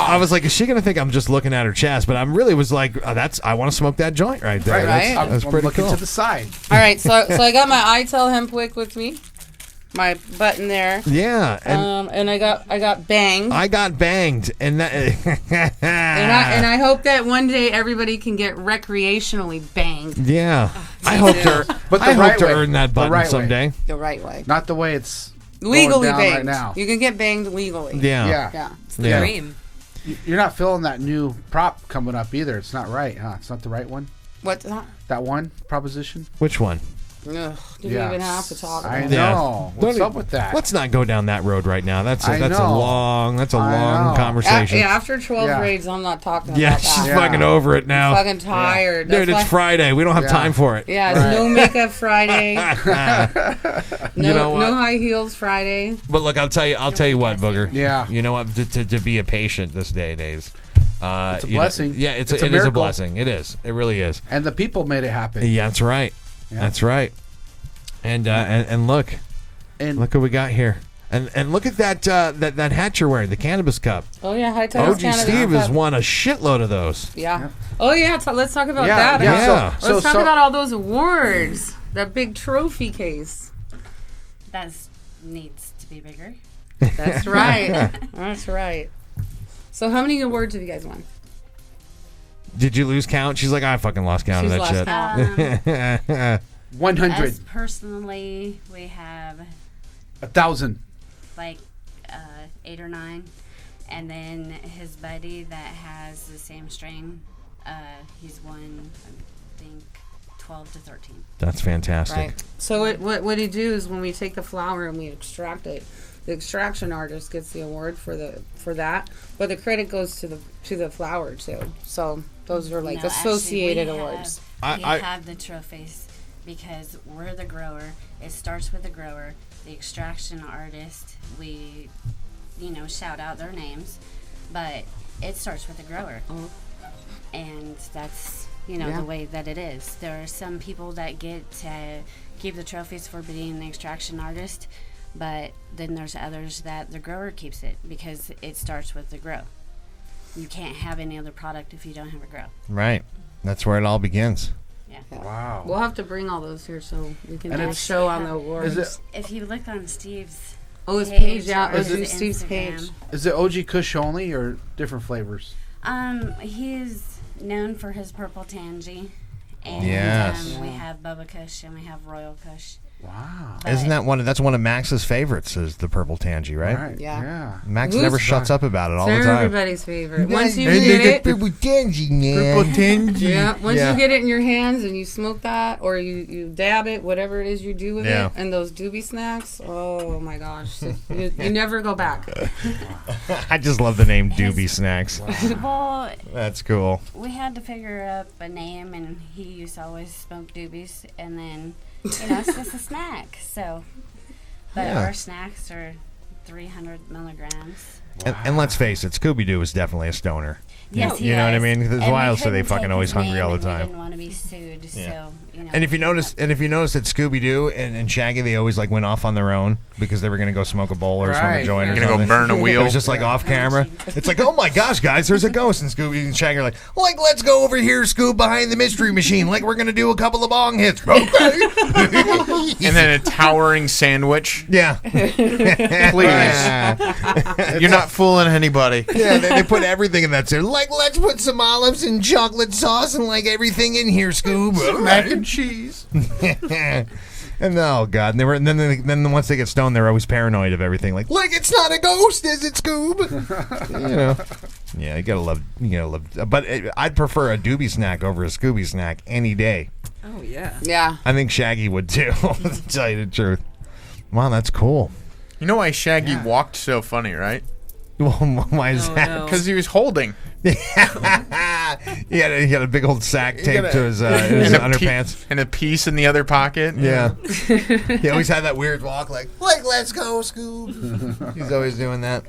I was like, is she going to think I'm just looking at her chest? But I really was like, I want to smoke that joint right there. Right. That's I'm pretty looking cool. to the side. All right, so I got my iTel Hempwick with me, my button there. Yeah. And I got banged. I got banged, and that. and I hope that one day everybody can get recreationally banged Yeah. I hope to. But the I hope right to way. earn that The button right way. someday. the right way. Not the way it's Legally going down banged. right now. You can get banged legally. Yeah. Yeah. It's the Yeah. dream. You're not feeling that new prop coming up either. It's not right, huh? It's not the right one. What's that? That one proposition. Which one? Ugh, didn't Yeah. even have to talk about I it. know. What's Don't up with that? Let's not go down that road right now. That's I a know. long I know. conversation. After 12 Yeah. grades, I'm not talking Yeah, about she's that. Yeah. fucking over it now. I'm fucking tired. Dude, That's it's why- Friday. We don't have Yeah. time for it. Yeah, it's no makeup Friday. You know what? No high heels Friday. But look, I'll tell you what, Booger. Yeah. You know what? To be a patient this day and age. It's a blessing. Yeah, It's it a is a miracle. blessing. It is. It really is. And the people made it happen. Yeah, that's right. Yeah. That's right. And look. And Look what we got here. And look at that that hat you're wearing, the cannabis cup. Oh yeah, high times OG Canada. Steve has won a shitload of those. Yeah. Oh yeah. Let's talk about Yeah, that. yeah. Let's talk about all those awards. That big trophy case. That needs to be bigger. That's right. That's right. So how many awards have you guys won? Did you lose count? She's like, I fucking lost count She's of lost that shit. 100. Us personally, we have 1,000. like 8 or 9, and then his buddy that has the same strain, he's won, I think, 12 to 13. That's fantastic. Right. So what he do is when we take the flower and we extract it, the extraction artist gets the award for that, but the credit goes to the flower too. So those are like No, associated actually, awards. We have the trophies because we're the grower. It starts with the grower. The extraction artist, we, shout out their names, but it starts with the grower. And that's, the way that it is. There are some people that get to keep the trophies for being the extraction artist, but then there's others that the grower keeps it because it starts with the grow. You can't have any other product if you don't have a grow. Right. That's where it all begins. Yeah. Wow. We'll have to bring all those here so we can And do a it's- show on the awards. If you look on Steve's his page, yeah, or is his Steve's Instagram, page. Is it OG Kush only or different flavors? He's known for his purple tangy. And Yes. we have Bubba Kush and we have Royal Kush. Wow. Isn't that that's one of Max's favorites is the purple tangy, right? Yeah. Max Who's- never shuts up about it all It's the time. everybody's favorite. Once you get it, Purple tangy, man. yeah. Once Yeah. you get it in your hands and you smoke that, or you dab it, whatever it is you do with Yeah. it, and those doobie snacks, oh my gosh, you never go back. I just love the name Doobie Snacks. Well, That's cool. we had to figure up a name, and he used to always smoke doobies, and then, it's just a snack. So, but Yeah. our snacks are 300 milligrams. And let's face it, Scooby Doo is definitely a stoner. Yes, he You know what I was. mean? Because And why we else are they couldn't fucking take always his hungry name, all the and we time? didn't want to be sued, so And if you notice, that Scooby Doo and Shaggy, they always like went off on their own because they were gonna go smoke a bowl or smoke a Right. joint or Gonna go something. burn a wheel. It was just like off camera. It's like, oh my gosh, guys, there's a ghost, and Scooby and Shaggy are like, let's go over here, Scoob, behind the mystery machine, like we're gonna do a couple of bong hits. Okay. And then a towering sandwich. Yeah. Please. You're not fooling anybody. Yeah, they put everything in that. So like, let's put some olives and chocolate sauce and like everything in here, Scoob. Mac and cheese. And oh god, and then once they get stoned, they're always paranoid of everything. Like it's not a ghost, is it, Scoob? Yeah, you gotta love. But I'd prefer a Doobie snack over a Scooby snack any day. Oh yeah. Yeah. I think Shaggy would too. To tell you the truth. Wow, that's cool. You know why Shaggy walked so funny, right? Well, why is Oh, that? no. Because he was holding. he had a big old sack taped to his And a underpants. and a piece in the other pocket. Yeah. He always had that weird walk like let's go, Scoob. He's always doing that.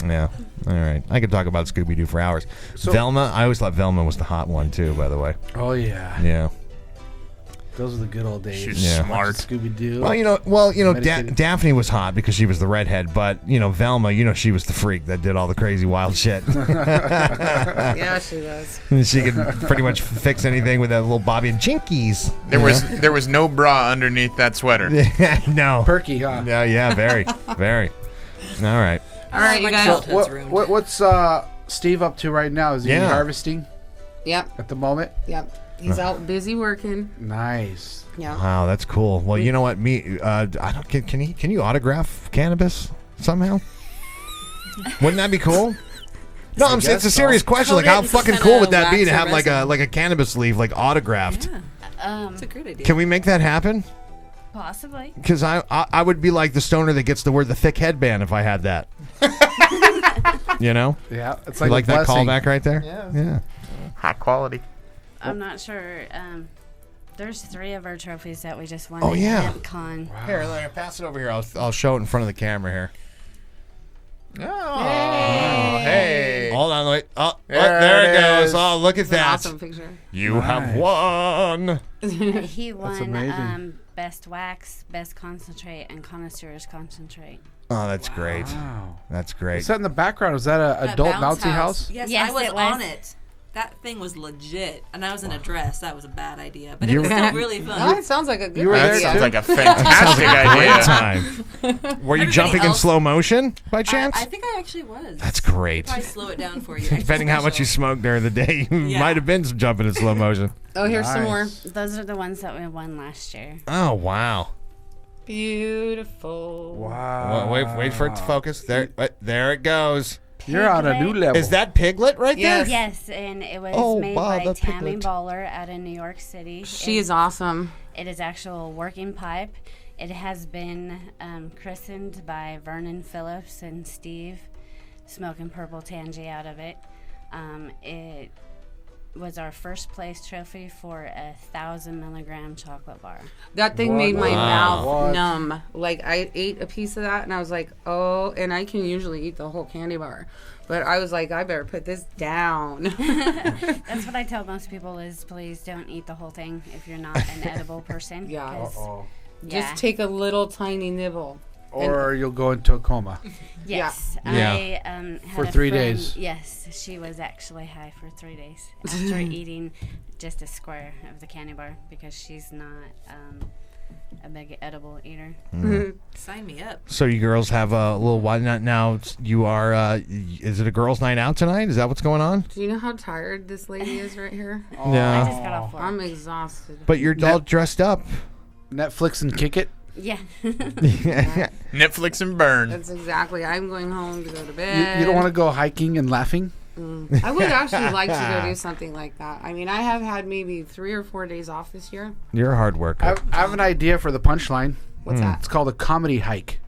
Yeah. All right. I could talk about Scooby-Doo for hours. Velma, I always thought Velma was the hot one too, by the way. Oh, yeah. Yeah. Those are the good old days. She's Yeah. smart. Scooby-Doo. Well, Daphne was hot because she was the redhead, but Velma, she was the freak that did all the crazy wild shit. Yeah, she was. She could pretty much fix anything with that little bobby and chinkies. There was no bra underneath that sweater. No. Perky, huh? Yeah, very, very. All right. All right, you guys. What's Steve up to right now? Is he Yeah. harvesting Yep. at the moment? Yep. He's out busy working. Nice. Yeah. Wow, that's cool. Well, you know what? I don't. Can you autograph cannabis somehow? Wouldn't that be cool? No, it's a serious question. Like, how fucking cool would that be to have like a cannabis leaf like autographed? Yeah. It's a great idea. Can we make that happen? Possibly. Because I would be like the stoner that gets to wear the thick headband if I had that. Yeah, it's You like, like a that blessing. callback right there? Yeah. High quality. I'm not sure. There's 3 of our trophies that we just won. Oh, at yeah. Con. Here, Larry, pass it over here. I'll show it in front of the camera here. Oh, hey. Hold on, wait. Oh, There it it goes. is. Oh, look at It's an that. awesome picture. You have won. He won amazing. best wax, best concentrate, and connoisseur's concentrate. Oh, that's great. Wow. That's great. Is that in the background? Is that a adult bouncy house? Yes, Yes, I was it was. on it. That thing was legit, and I was in a dress. That was a bad idea, but You it was were- still really fun. Oh, it sounds like a good You were That there sounds too? like a fantastic idea. Great time. Were you Everybody jumping in else- slow motion by chance? I think I actually was. That's great. Probably slow it down for you. Depending how much you smoked during the day, you Yeah. might have been jumping in slow motion. Oh, here's some more. Nice. Those are the ones that we won last year. Oh, wow. Beautiful. Wow. Wait for it to focus. There it goes. You're on a new Piglet. level. Is that Piglet right Yes. there? Yes, and it was Oh, made wow, by the Tammy piglet. Baller out of New York City. She is awesome. It is actual working pipe. It has been christened by Vernon Phillips and Steve, smoking purple tangy out of it. It was our first place trophy for 1,000 milligram chocolate bar. That thing made my Wow. mouth What? numb. Like, I ate a piece of that, and I was like, oh, and I can usually eat the whole candy bar. But I was like, I better put this down. That's what I tell most people is please don't eat the whole thing if you're not an edible person. Yeah. 'cause- Uh-oh. yeah. Just take a little tiny nibble. Or you'll go into a coma. Yes. Yeah. I had For a 3 friend- days. Yes, she was actually high for 3 days after eating just a square of the candy bar because she's not a big edible eater. Sign me up. So you girls have a little why not now? You are. Is it a girls' night out tonight? Is that what's going on? Do you know how tired this lady is right here? I Yeah. just got off work. I'm exhausted. But you're all dressed up. Netflix and kick it. Yeah. Netflix and burn. That's exactly. I'm going home to go to bed. You don't want to go hiking and laughing? I would actually like to go do something like that. I mean, I have had maybe 3 or 4 days off this year. You're a hard worker. I have an idea for the punchline. What's that? It's called a comedy hike.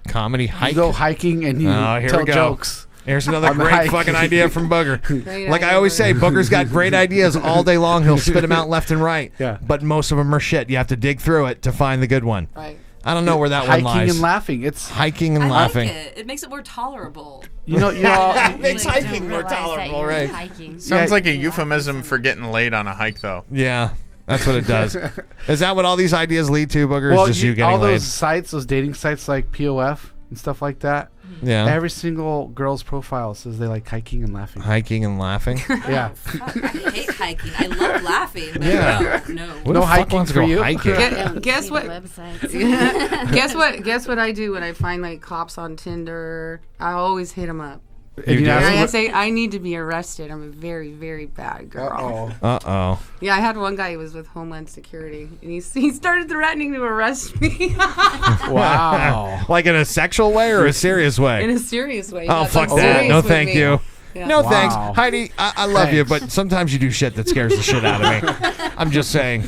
Comedy hike. You go hiking and you Oh, here tell we go. jokes. Here's another On the great hike. fucking idea from Booger. Great Like I idea, always say, Booger. Booger's got great ideas all day long. He'll spit them out left and right. Yeah. But most of them are shit. You have to dig through it to find the good one. Right. I don't know where that Hiking one lies. and laughing. It's Hiking and I laughing. like it. It makes it more tolerable. you know Makes Like, hiking don't more realize that tolerable, you're right? hiking. Sounds Yeah. like a euphemism for getting laid on a hike, though. Yeah, that's what it does. Is that what all these ideas lead to, Booger? well, Is just you getting all laid? those sites, those dating sites like POF and stuff like that. Yeah. Every single girl's profile says they like hiking and laughing. Hiking and laughing. Yeah. Fuck, I hate hiking. I love laughing, but Yeah. no. Who No the fuck hiking wants to for go you? hiking? Guess See what? the websites. Guess what I do when I find like cops on Tinder? I always hit them up. And do? ask And them I say I need to be arrested. I'm a very, very bad girl. Uh-oh. Uh-oh. Yeah, I had one guy who was with Homeland Security, and he started threatening to arrest me Wow. Like in a sexual way or a serious way? in a serious way. He Oh, got, fuck like, that. serious No, with thank me. you. Yeah. No, Wow. thanks. Heidi, I love you, Thanks. but sometimes you do shit that scares the shit out of me. I'm just saying.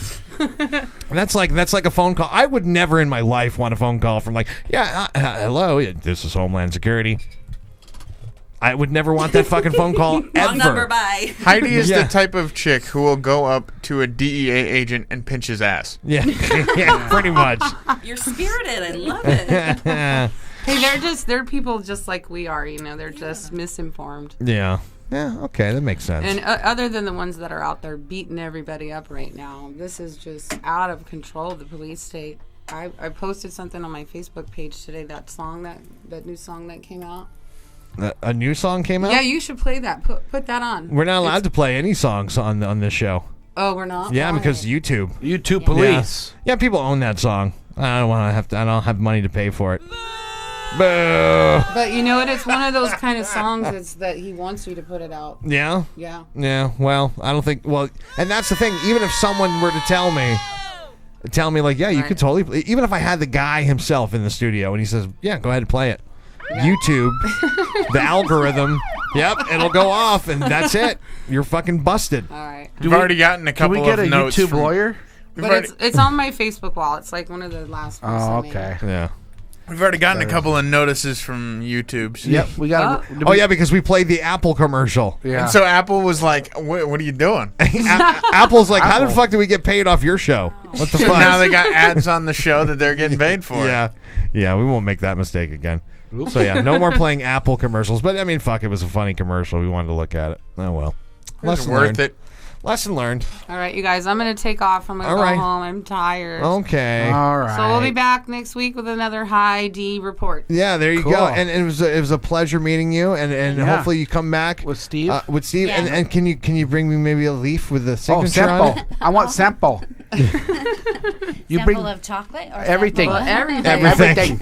That's like a phone call. I would never in my life want a phone call from like, yeah, hello, this is Homeland Security. I would never want that fucking phone call ever. Wrong number, bye. Heidi is Yeah. the type of chick who will go up to a DEA agent and pinch his ass. Yeah, yeah, pretty much. You're spirited. I love it. Hey, they're people just like we are. You know, they're just misinformed. Yeah. Yeah, okay, that makes sense. And other than the ones that are out there beating everybody up right now, this is just out of control. The police state. I posted something on my Facebook page today. That new song that came out. A new song came out? Yeah, you should play that. Put that on. We're not allowed to play any songs on this show. Oh, we're not. Yeah, Why? because YouTube. YouTube police. Yeah, people own that song. I don't have money to pay for it. Boo. But you know what? It's one of those kind of songs that's that he wants you to put it out. Yeah? Yeah. Yeah, well, I don't think, and that's the thing, even if someone were to tell me like, yeah, you Right. could totally play, even if I had the guy himself in the studio and he says, yeah, go ahead and play it. YouTube, the algorithm, yep, it'll go off and that's it. You're fucking busted. All right. We've already gotten a Can couple we get of a notes YouTube from, lawyer? We've But already, it's on my Facebook wall. It's like one of the last ones I Oh, made. okay. Yeah. we've already gotten a couple of notices from YouTube. Yep, we got. Oh, yeah, because we played the Apple commercial. Yeah. And so Apple was like, what are you doing? Apple's like, how the Apple. fuck did we get paid off your show? What the So fuck? now they got ads on the show that they're getting paid for. Yeah, we won't make that mistake again. So yeah, no more playing Apple commercials. But I mean, fuck, it was a funny commercial. We wanted to look at it. Oh well, It's worth it. Lesson learned. All right, you guys, I'm going to take off. I'm going to All go right. home. I'm tired. Okay. All right. So we'll be back next week with another high D report. Yeah, there you Cool. go. And it was a pleasure meeting you, and Yeah. hopefully you come back With Steve? Yeah. and can you bring me maybe a leaf with the Oh, signature on sample. it? I want sample. You Sample bring of chocolate or everything. sample of- Everything.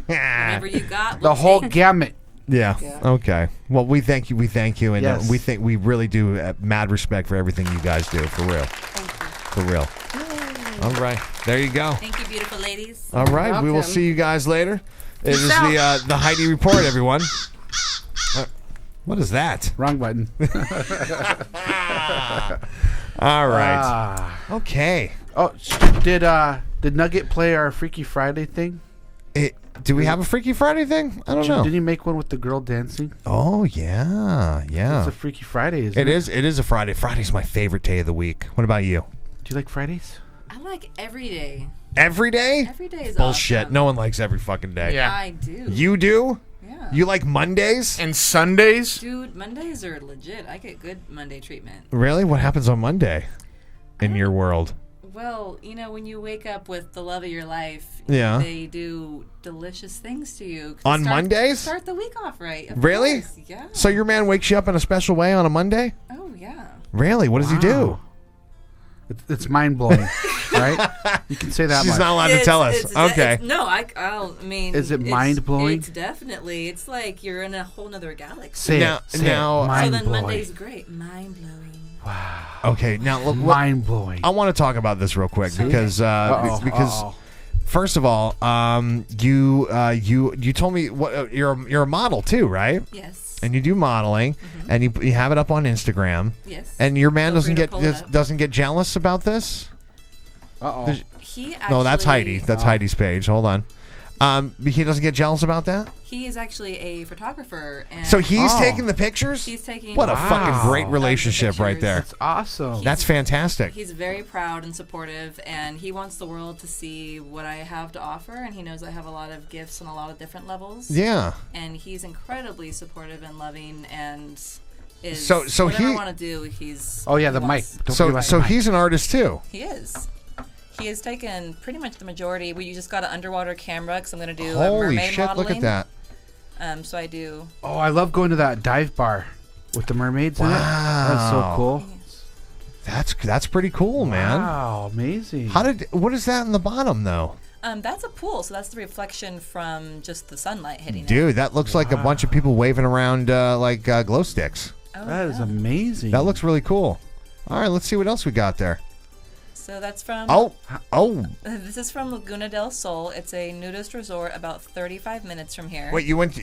Whatever you got, the we'll whole take. gamut. Yeah. Okay. Well, we thank you, and Yes. we really do mad respect for everything you guys do, for real. For real. All right, there you go. Thank you, beautiful ladies. All right, we will Welcome. see you guys later. It is the Heidi Report, everyone. What is that? Wrong button. All right. Ah. Okay. Oh, did Nugget play our Freaky Friday thing? Do we have a Freaky Friday thing? I don't know. Did he make one with the girl dancing? Oh yeah. It's a Freaky Friday, isn't it? It is. It is a Friday. Friday's my favorite day of the week. What about you? Do you like Fridays? I like every day. Every day? Every day is Bullshit. awesome. No one likes every fucking day. Yeah. I do. You do? Yeah. You like Mondays? And Sundays? Dude, Mondays are legit. I get good Monday treatment. Really? What happens on Monday in your world? Well, you know, when you wake up with the love of your life, Yeah. they do delicious things to you. On Mondays? Start the week off right. Of Really? course, yeah. So your man wakes you up in a special way on a Monday? Oh, yeah. Really? What does he do? Wow. It's mind blowing, right? You can say that She's much. not allowed to tell us. Okay. No, I mean. Is it it's- mind-blowing? It's definitely. It's like you're in a whole nother galaxy. Say Now- it. Say now- it. So Mind then blowing. Monday's great. Mind blowing. Okay. Now look. Mind blowing. I want to talk about this real quick because Uh-oh. first of all, you told me what you're a model too, right? Yes. And you do modeling, and you have it up on Instagram. Yes. And your man Feel free to pull it up. doesn't get jealous about this. Uh-oh. He actually. No, that's Heidi. That's Heidi's page. Hold on. He doesn't get jealous about that. He is actually a photographer, and So he's taking the pictures. he's taking. What a fucking great tons of relationship right pictures. there. That's awesome. That's fantastic. He's very proud and supportive, and he wants the world to see what I have to offer, and he knows I have a lot of gifts on a lot of different levels. Yeah. And he's incredibly supportive and loving, and is So whatever he- I want to do, he's. Oh, yeah, he the mic. wants- Don't So forget about so the mic. he's an artist too. He is. He has taken pretty much the majority. We just got an underwater camera because I'm going to do Holy mermaid shit! modeling. Look at that. So I do. Oh, I love going to that dive bar with the mermaids in it. That's so Wow. cool. That's pretty cool, man. Wow, amazing. What is that in the bottom though? That's a pool, so that's the reflection from just the sunlight hitting it. Dude, that looks like a bunch of people waving around like glow sticks. Oh, That is yeah. amazing. That looks really cool. All right, let's see what else we got there. So that's from. Oh. This is from Laguna del Sol. It's a nudist resort about 35 minutes from here. Wait, you and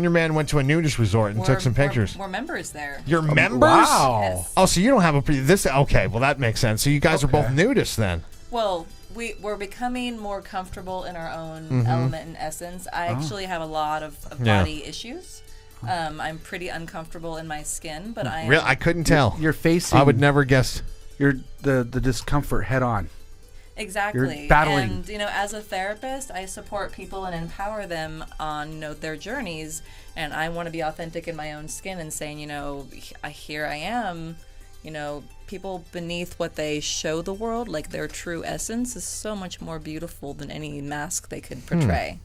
your man went to a nudist resort and took some pictures. We're members there. You're members? Wow. Yes. Oh, so you don't have this? Okay, well that makes sense. So you guys are both nudists then. Well, we're becoming more comfortable in our own Mm-hmm. element and essence. I actually have a lot of Yeah. body issues. I'm pretty uncomfortable in my skin, but I am, Really, I couldn't tell. You're facing. I would never guess. You're the discomfort head on. exactly You're battling. And as a therapist, I support people and empower them on their journeys, and I want to be authentic in my own skin and saying, here I am. People beneath what they show the world, like their true essence, is so much more beautiful than any mask they could portray.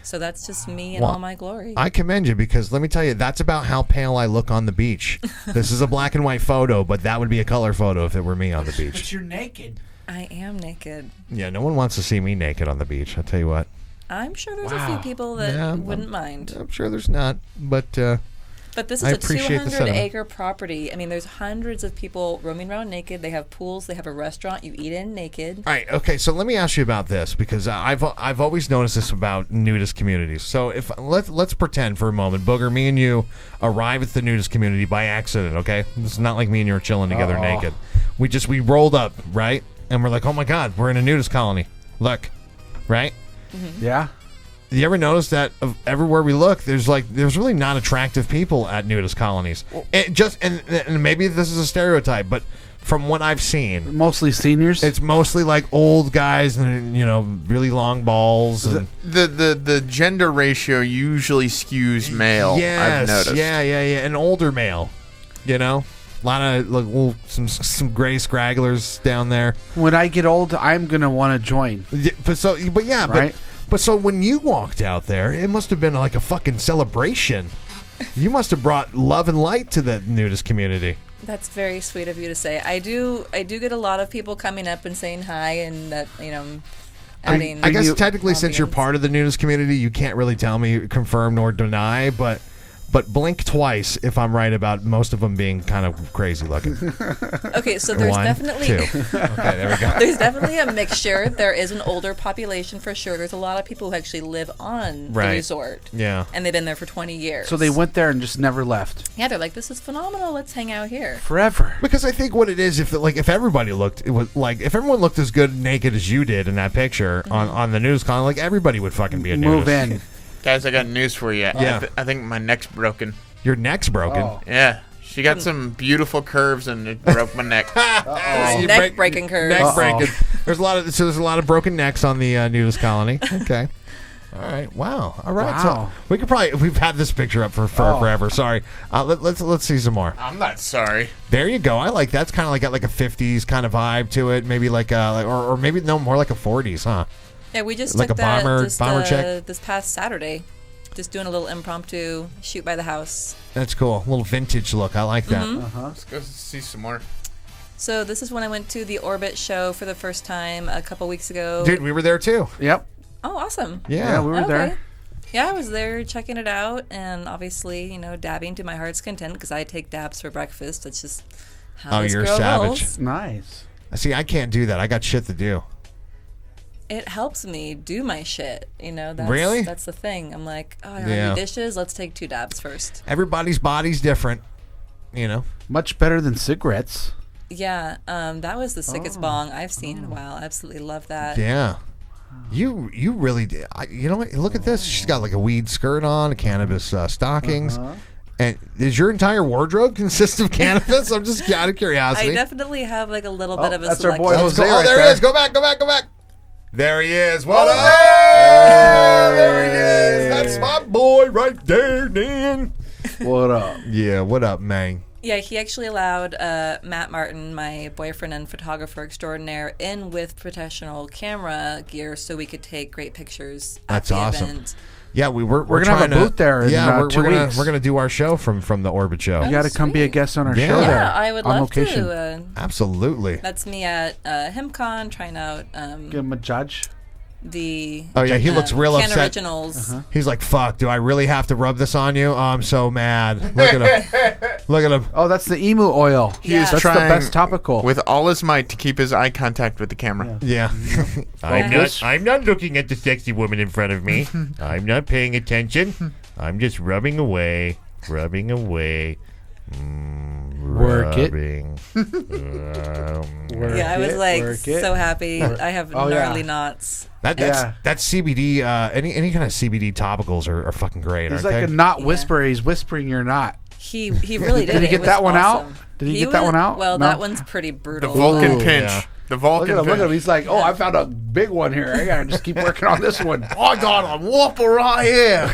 So that's just me in Well, all my glory. I commend you because let me tell you, that's about how pale I look on the beach. This is a black and white photo, but that would be a color photo if it were me on the beach. you're naked. I am naked. Yeah, no one wants to see me naked on the beach. I'll tell you what. I'm sure there's a few people that Yeah, wouldn't mind. I'm sure there's not, but But this I is a appreciate the sentiment. 200-acre property. I mean, there's hundreds of people roaming around naked. They have pools. They have a restaurant you eat in naked. all right, okay. So let me ask you about this because I've always noticed this about nudist communities. So if let's pretend for a moment, Booger, me and you arrive at the nudist community by accident. Okay, it's not like me and you are chilling together naked. We rolled up, right, and we're like, oh my god, we're in a nudist colony. Look, right? Yeah. You ever notice that everywhere we look, there's really not attractive people at nudist colonies. And maybe this is a stereotype, but from what I've seen, Mostly seniors. it's mostly like old guys and really long balls. And The gender ratio usually skews male. yes, I've noticed. yeah, an older male. A lot of some gray scragglers down there. When I get old, I'm gonna want to join. Right? But so when you walked out there, it must have been like a fucking celebration. You must have brought love and light to the nudist community. That's very sweet of you to say. I do get a lot of people coming up and saying hi, and that adding. I guess technically, since you're part of the nudist community, you can't really tell me confirm nor deny, but blink twice if I'm right about most of them being kind of crazy looking. Okay, so there's definitely two. Okay, there we go. There's definitely a mixture. There is an older population for sure. There's a lot of people who actually live on the resort. Yeah. And they've been there for 20 years. So they went there and just never left. Yeah, they're like, this is phenomenal. Let's hang out here. Forever. Because I think what it is, if everybody looked, it was like if everyone looked as good naked as you did in that picture on the news con, like everybody would fucking be a nudist. Move in. Guys, I got news for you. Yeah. I think my neck's broken. Your neck's broken? Oh. Yeah. She got some beautiful curves and it broke my neck. Neck breaking curves. Neck breaking. There's a lot of broken necks on the nudist colony. Okay. All right. Wow. All right. Wow. So we've had this picture up for forever. Sorry. Let's see some more. I'm not sorry. There you go. I like that's kind of like got like a 50s kind of vibe to it. Maybe like or maybe more like a 40s, huh? Yeah, we just like took a bomber that this past Saturday. Just doing a little impromptu shoot by the house. That's cool. A little vintage look. I like that. Let's go see some more. So this is when I went to the Orbit show for the first time a couple weeks ago. Dude, we were there too. Yep. Oh, awesome. Yeah, we were there. Yeah, I was there checking it out, and obviously, dabbing to my heart's content because I take dabs for breakfast. That's just how this you're a girl savage. rolls. Nice. See, I can't do that. I got shit to do. It helps me do my shit, Really? That's the thing. I'm like, oh, I don't do dishes. Let's take 2 dabs first. Everybody's body's different, Much better than cigarettes. Yeah, that was the sickest bong I've seen in a while. I absolutely love that. Yeah. You really did. You know what? Look at this. She's got like a weed skirt on, a cannabis stockings. And does your entire wardrobe consist of cannabis? I'm just out of curiosity. I definitely have like a little bit of a that's our selection. boy Jose right there there. he is. Go back. There he is. What up? There he is. That's my boy right there, Dan. What up? Yeah, what up, man? Yeah, he actually allowed Matt Martin, my boyfriend and photographer extraordinaire, in with professional camera gear so we could take great pictures at the event. Yeah, we're gonna have a booth there. In 2 weeks. We're gonna do our show from the Orbit show. You got to come be a guest on our show. Yeah, there, I would on love location. to. Absolutely. That's me at HempCon trying out Give him a judge. the. Oh yeah, he looks real Can upset. Originals. He's like, "Fuck, do I really have to rub this on you? Oh, I'm so mad. Look at him. Look at him." Oh, that's the emu oil. He is That's the trying best topical. with all his might to keep his eye contact with the camera. Yeah. I'm not looking at the sexy woman in front of me. I'm not paying attention. I'm just rubbing away. Work it. Yeah, I was like so happy. I have gnarly knots. That's CBD. Any kind of CBD topicals are fucking great. He's aren't like they? a knot whisperer. He's whispering your knot. He really did. Did he It get was that one out? awesome. Did he get that one out? Well, No? that one's pretty The brutal. Vulcan Ooh, pinch. yeah. The Vulcan Look at him. pinch. He's like, I found a big one here. I gotta just keep working on this one. I got a whopper right here.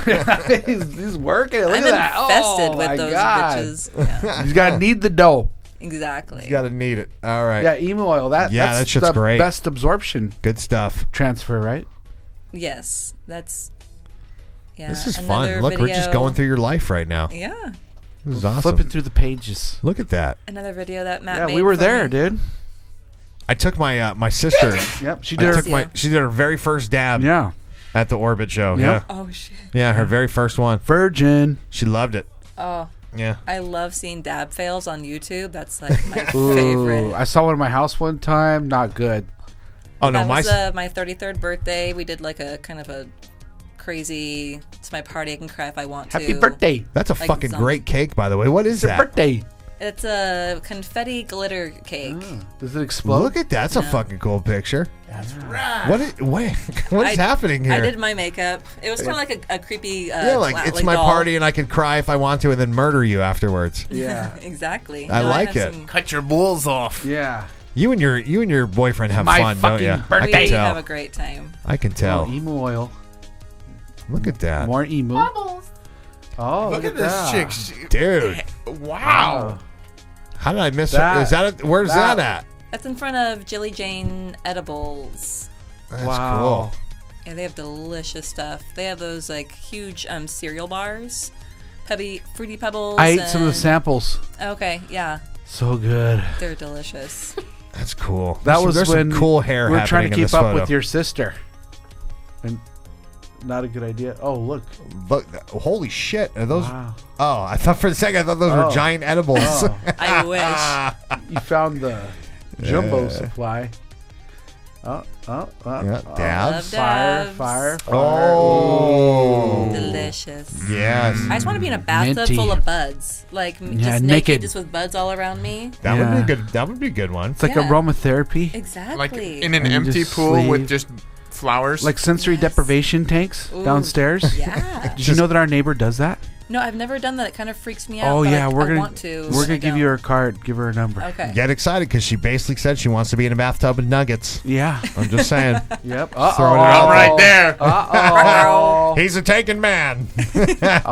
he's working. Look I'm at that. infested Oh, with my those God. bitches. Yeah, He's gotta knead the dough. exactly. You gotta need it. All right. Yeah, emu oil. That's that shit's the great. best absorption Good stuff. transfer, right? Yes, that's. Yeah. This is another fun. Look, we're just video- going through your life right now. Yeah, This is awesome. Flipping through the pages. Look at that. another video that Matt Yeah, made. we were for there, me. dude. I took my my sister. Yep, she I did. took she did her very first dab Yeah, at the Orbit show. Yep. Yeah. Oh shit. Yeah, her very first one. virgin. She loved it. Oh, Yeah. I love seeing dab fails on YouTube. That's like my Ooh, favorite. I saw one in my house one time. Not good. Oh no, That my was my 33rd birthday. We did like a kind of a crazy. It's my party. I can cry if I want to. Happy birthday. that's a like fucking some- great cake, by the way. What is It's your that? birthday. It's a confetti glitter cake. Does it explode? Look at that. That's a fucking cool picture. That's right. Wait, what is happening here? I did my makeup. It was kind of like a creepy. yeah, like it's my doll. party and I could cry if I want to and then murder you afterwards. Yeah. Exactly. I No, like have it. some- Cut your balls off. Yeah. You and your boyfriend have My fun, don't fucking you? birthday. I We can have tell. a great time. I can Oh, tell. emu oil. Look at that. More emu. Oh, Look at this that. chick. Dude. Wow. How did I miss it? Is that where's that at? That's in front of Jilly Jane Edibles. That's Wow. cool. Yeah, they have delicious stuff. They have those like huge cereal bars, fruity pebbles. I ate some of the samples. Okay, yeah, So good. they're delicious. That's cool. That was there's when some cool hair. we're trying to happening in keep this up photo. with your sister. And not a good idea. Oh, look. But holy shit! Are those? Wow. Oh, I thought for a second I thought those were Oh. giant edibles. Oh. I wish. You found the jumbo Yeah. supply. Yeah, Love dabs. dabs. Fire. Oh, Delicious. yes. I just want to be in a bathtub Minty. full of buds, like Yeah, just naked, naked. just with buds all around me. That would Yeah. be good. That would be a good one. It's like Yeah. aromatherapy. Exactly. Like in an And you empty just pool sleep. with just flowers. Like sensory Yes. deprivation tanks Ooh, downstairs. Yeah. Did you know that our neighbor does that? No, I've never done that. It kind of freaks me out. Oh but yeah, I we're gonna want to. we're I gonna give you don't. her card. Give her a number. Okay. Get excited because she basically said she wants to be in a bathtub with nuggets. Yeah. I'm just saying. Yep. Throwing it out I'm right there. Uh-oh. He's a taken man. Oh.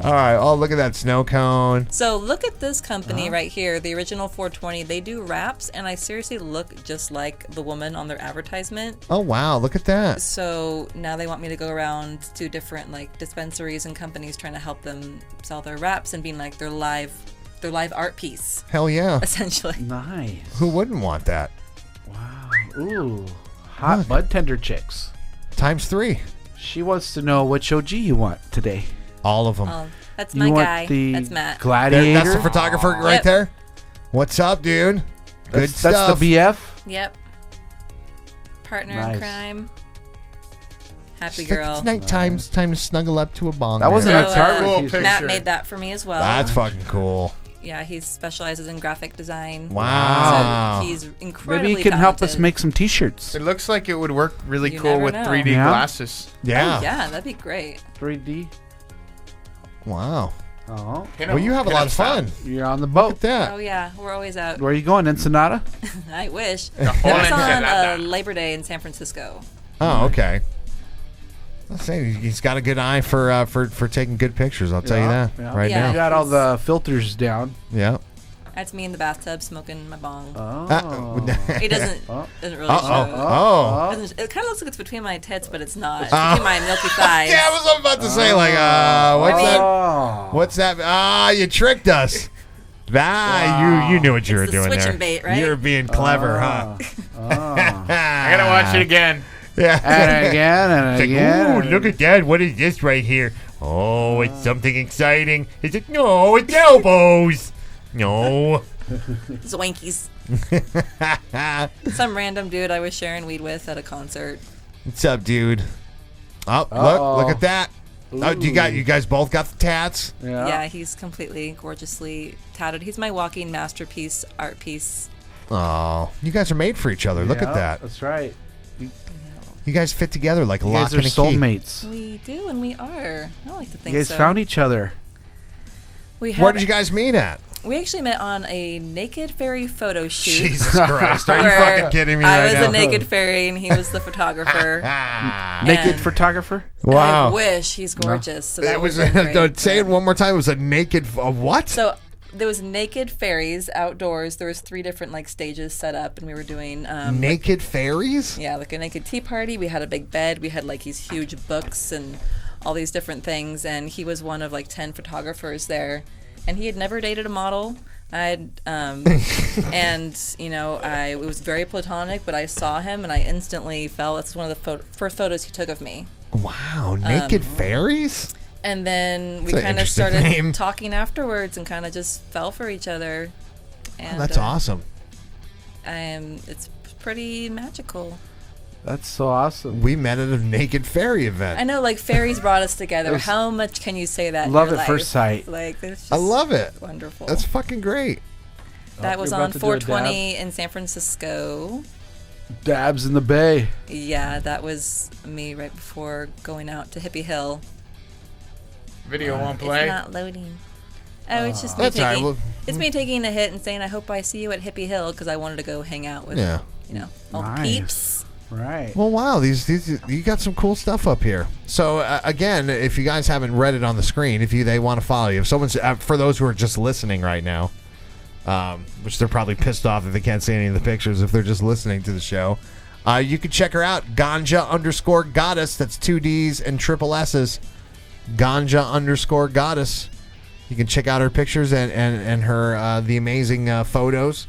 All right. Oh, look at that snow cone. So look at this company right here, the original 420. They do wraps, and I seriously look just like the woman on their advertisement. Oh wow, look at that. So now they want me to go around to different like dispensaries and companies trying to help them sell their wraps and being like their live art piece, Hell yeah. essentially. Nice. Who wouldn't want that? Wow. Ooh. Hot bud tender chicks. Times 3. She wants to know which OG you want today. All of them. That's You my want guy. the That's Matt. Gladiator. That's the photographer right Yep. there. What's up, dude? Good That's stuff. the BF. Yep. Partner Nice. in crime. Happy It's like girl. It's nighttime. It's time to snuggle up to a bong. That wasn't there. a So, target. Cool piece. picture. Matt made that for me as well. That's fucking cool. Yeah, he specializes in graphic design. Wow. So he's incredibly Maybe you can help us talented. make some T-shirts. It looks like it would work really You cool never with know. 3D Yeah. glasses. Yeah. Oh, yeah, that'd be great. 3D. Wow. Oh. Well, you have a lot of fun. You're on the Look boat. at that. Oh yeah, we're always out. Where are you going? Ensenada? I wish. whole That's on enchilada. Labor Day in San Francisco. Oh, okay. Let's say he's got a good eye for taking good pictures. I'll tell you Yeah, that yeah. right Yeah. You now. got all the filters down. Yeah. That's me in the bathtub smoking my bong. Oh. He doesn't Oh. doesn't really Uh-oh. show. Oh. It kind of looks like it's between my tits, but it's not. It's between my milky thighs. Yeah, I was about to say what's that? Oh. What's that? Ah, you tricked us. You knew what you were It's the doing switching there. bait, right? You're being clever, huh? I gotta watch it again. Yeah. And again and It's like, again. ooh, look at that. What is this right here? Oh, it's something exciting. Is it? No, it's elbows. No. Zwankies. Some random dude I was sharing weed with at a concert. What's up, dude? Oh, Uh-oh. look at that. Oh, you guys both got the tats? Yeah. Yeah, he's completely gorgeously tatted. He's my walking masterpiece, art piece. Oh, you guys are made for each other. Look at Yeah, that. That's right. You guys fit together like a You lock guys are and a key. soulmates. We do, and we are. I like to think You guys so. found each other. We Where have- did you guys meet at? We actually met on a naked fairy photo shoot. Jesus Christ. Are you where fucking kidding me I right was now? a naked fairy and he was the photographer. Naked And photographer? Wow. I wish. He's gorgeous. So It that was was great. say it one more time. It was a naked what? So there was naked fairies outdoors. There was 3 different like stages set up, and we were doing naked fairies? yeah, like a naked tea party. We had a big bed. We had like these huge books and all these different things. And he was one of like 10 photographers there, and he had never dated a model. And it was very platonic, but I saw him and I instantly fell. That's one of the first photos he took of me. Wow, naked fairies? And then we That's an kind of interesting started name. talking afterwards and kind of just fell for each other. And That's awesome. It's pretty magical. That's so awesome. We met at a naked fairy event. I know, like fairies brought us together. There's- How much can you say that? in Love your at first life? sight. Like, there's just I love it. Wonderful. That's fucking great. That was you're about on to do a dab? 420 in San Francisco. Dabs in the bay. Yeah, that was me right before going out to Hippie Hill. Video won't It's play. not loading. Oh, it's just me That's all right. taking. Well, It's me taking a hit and saying, "I hope I see you at Hippie Hill," because I wanted to go hang out with, Yeah. all the Nice. peeps. Right. Well, wow, these you got some cool stuff up here. So again, if you guys haven't read it on the screen, they want to follow you, if someone's for those who are just listening right now, which they're probably pissed off if they can't see any of the pictures if they're just listening to the show. You can check her out, Ganja_Goddess. That's 2 D's and triple S's. Ganja_Goddess. You can check out her pictures and her the amazing photos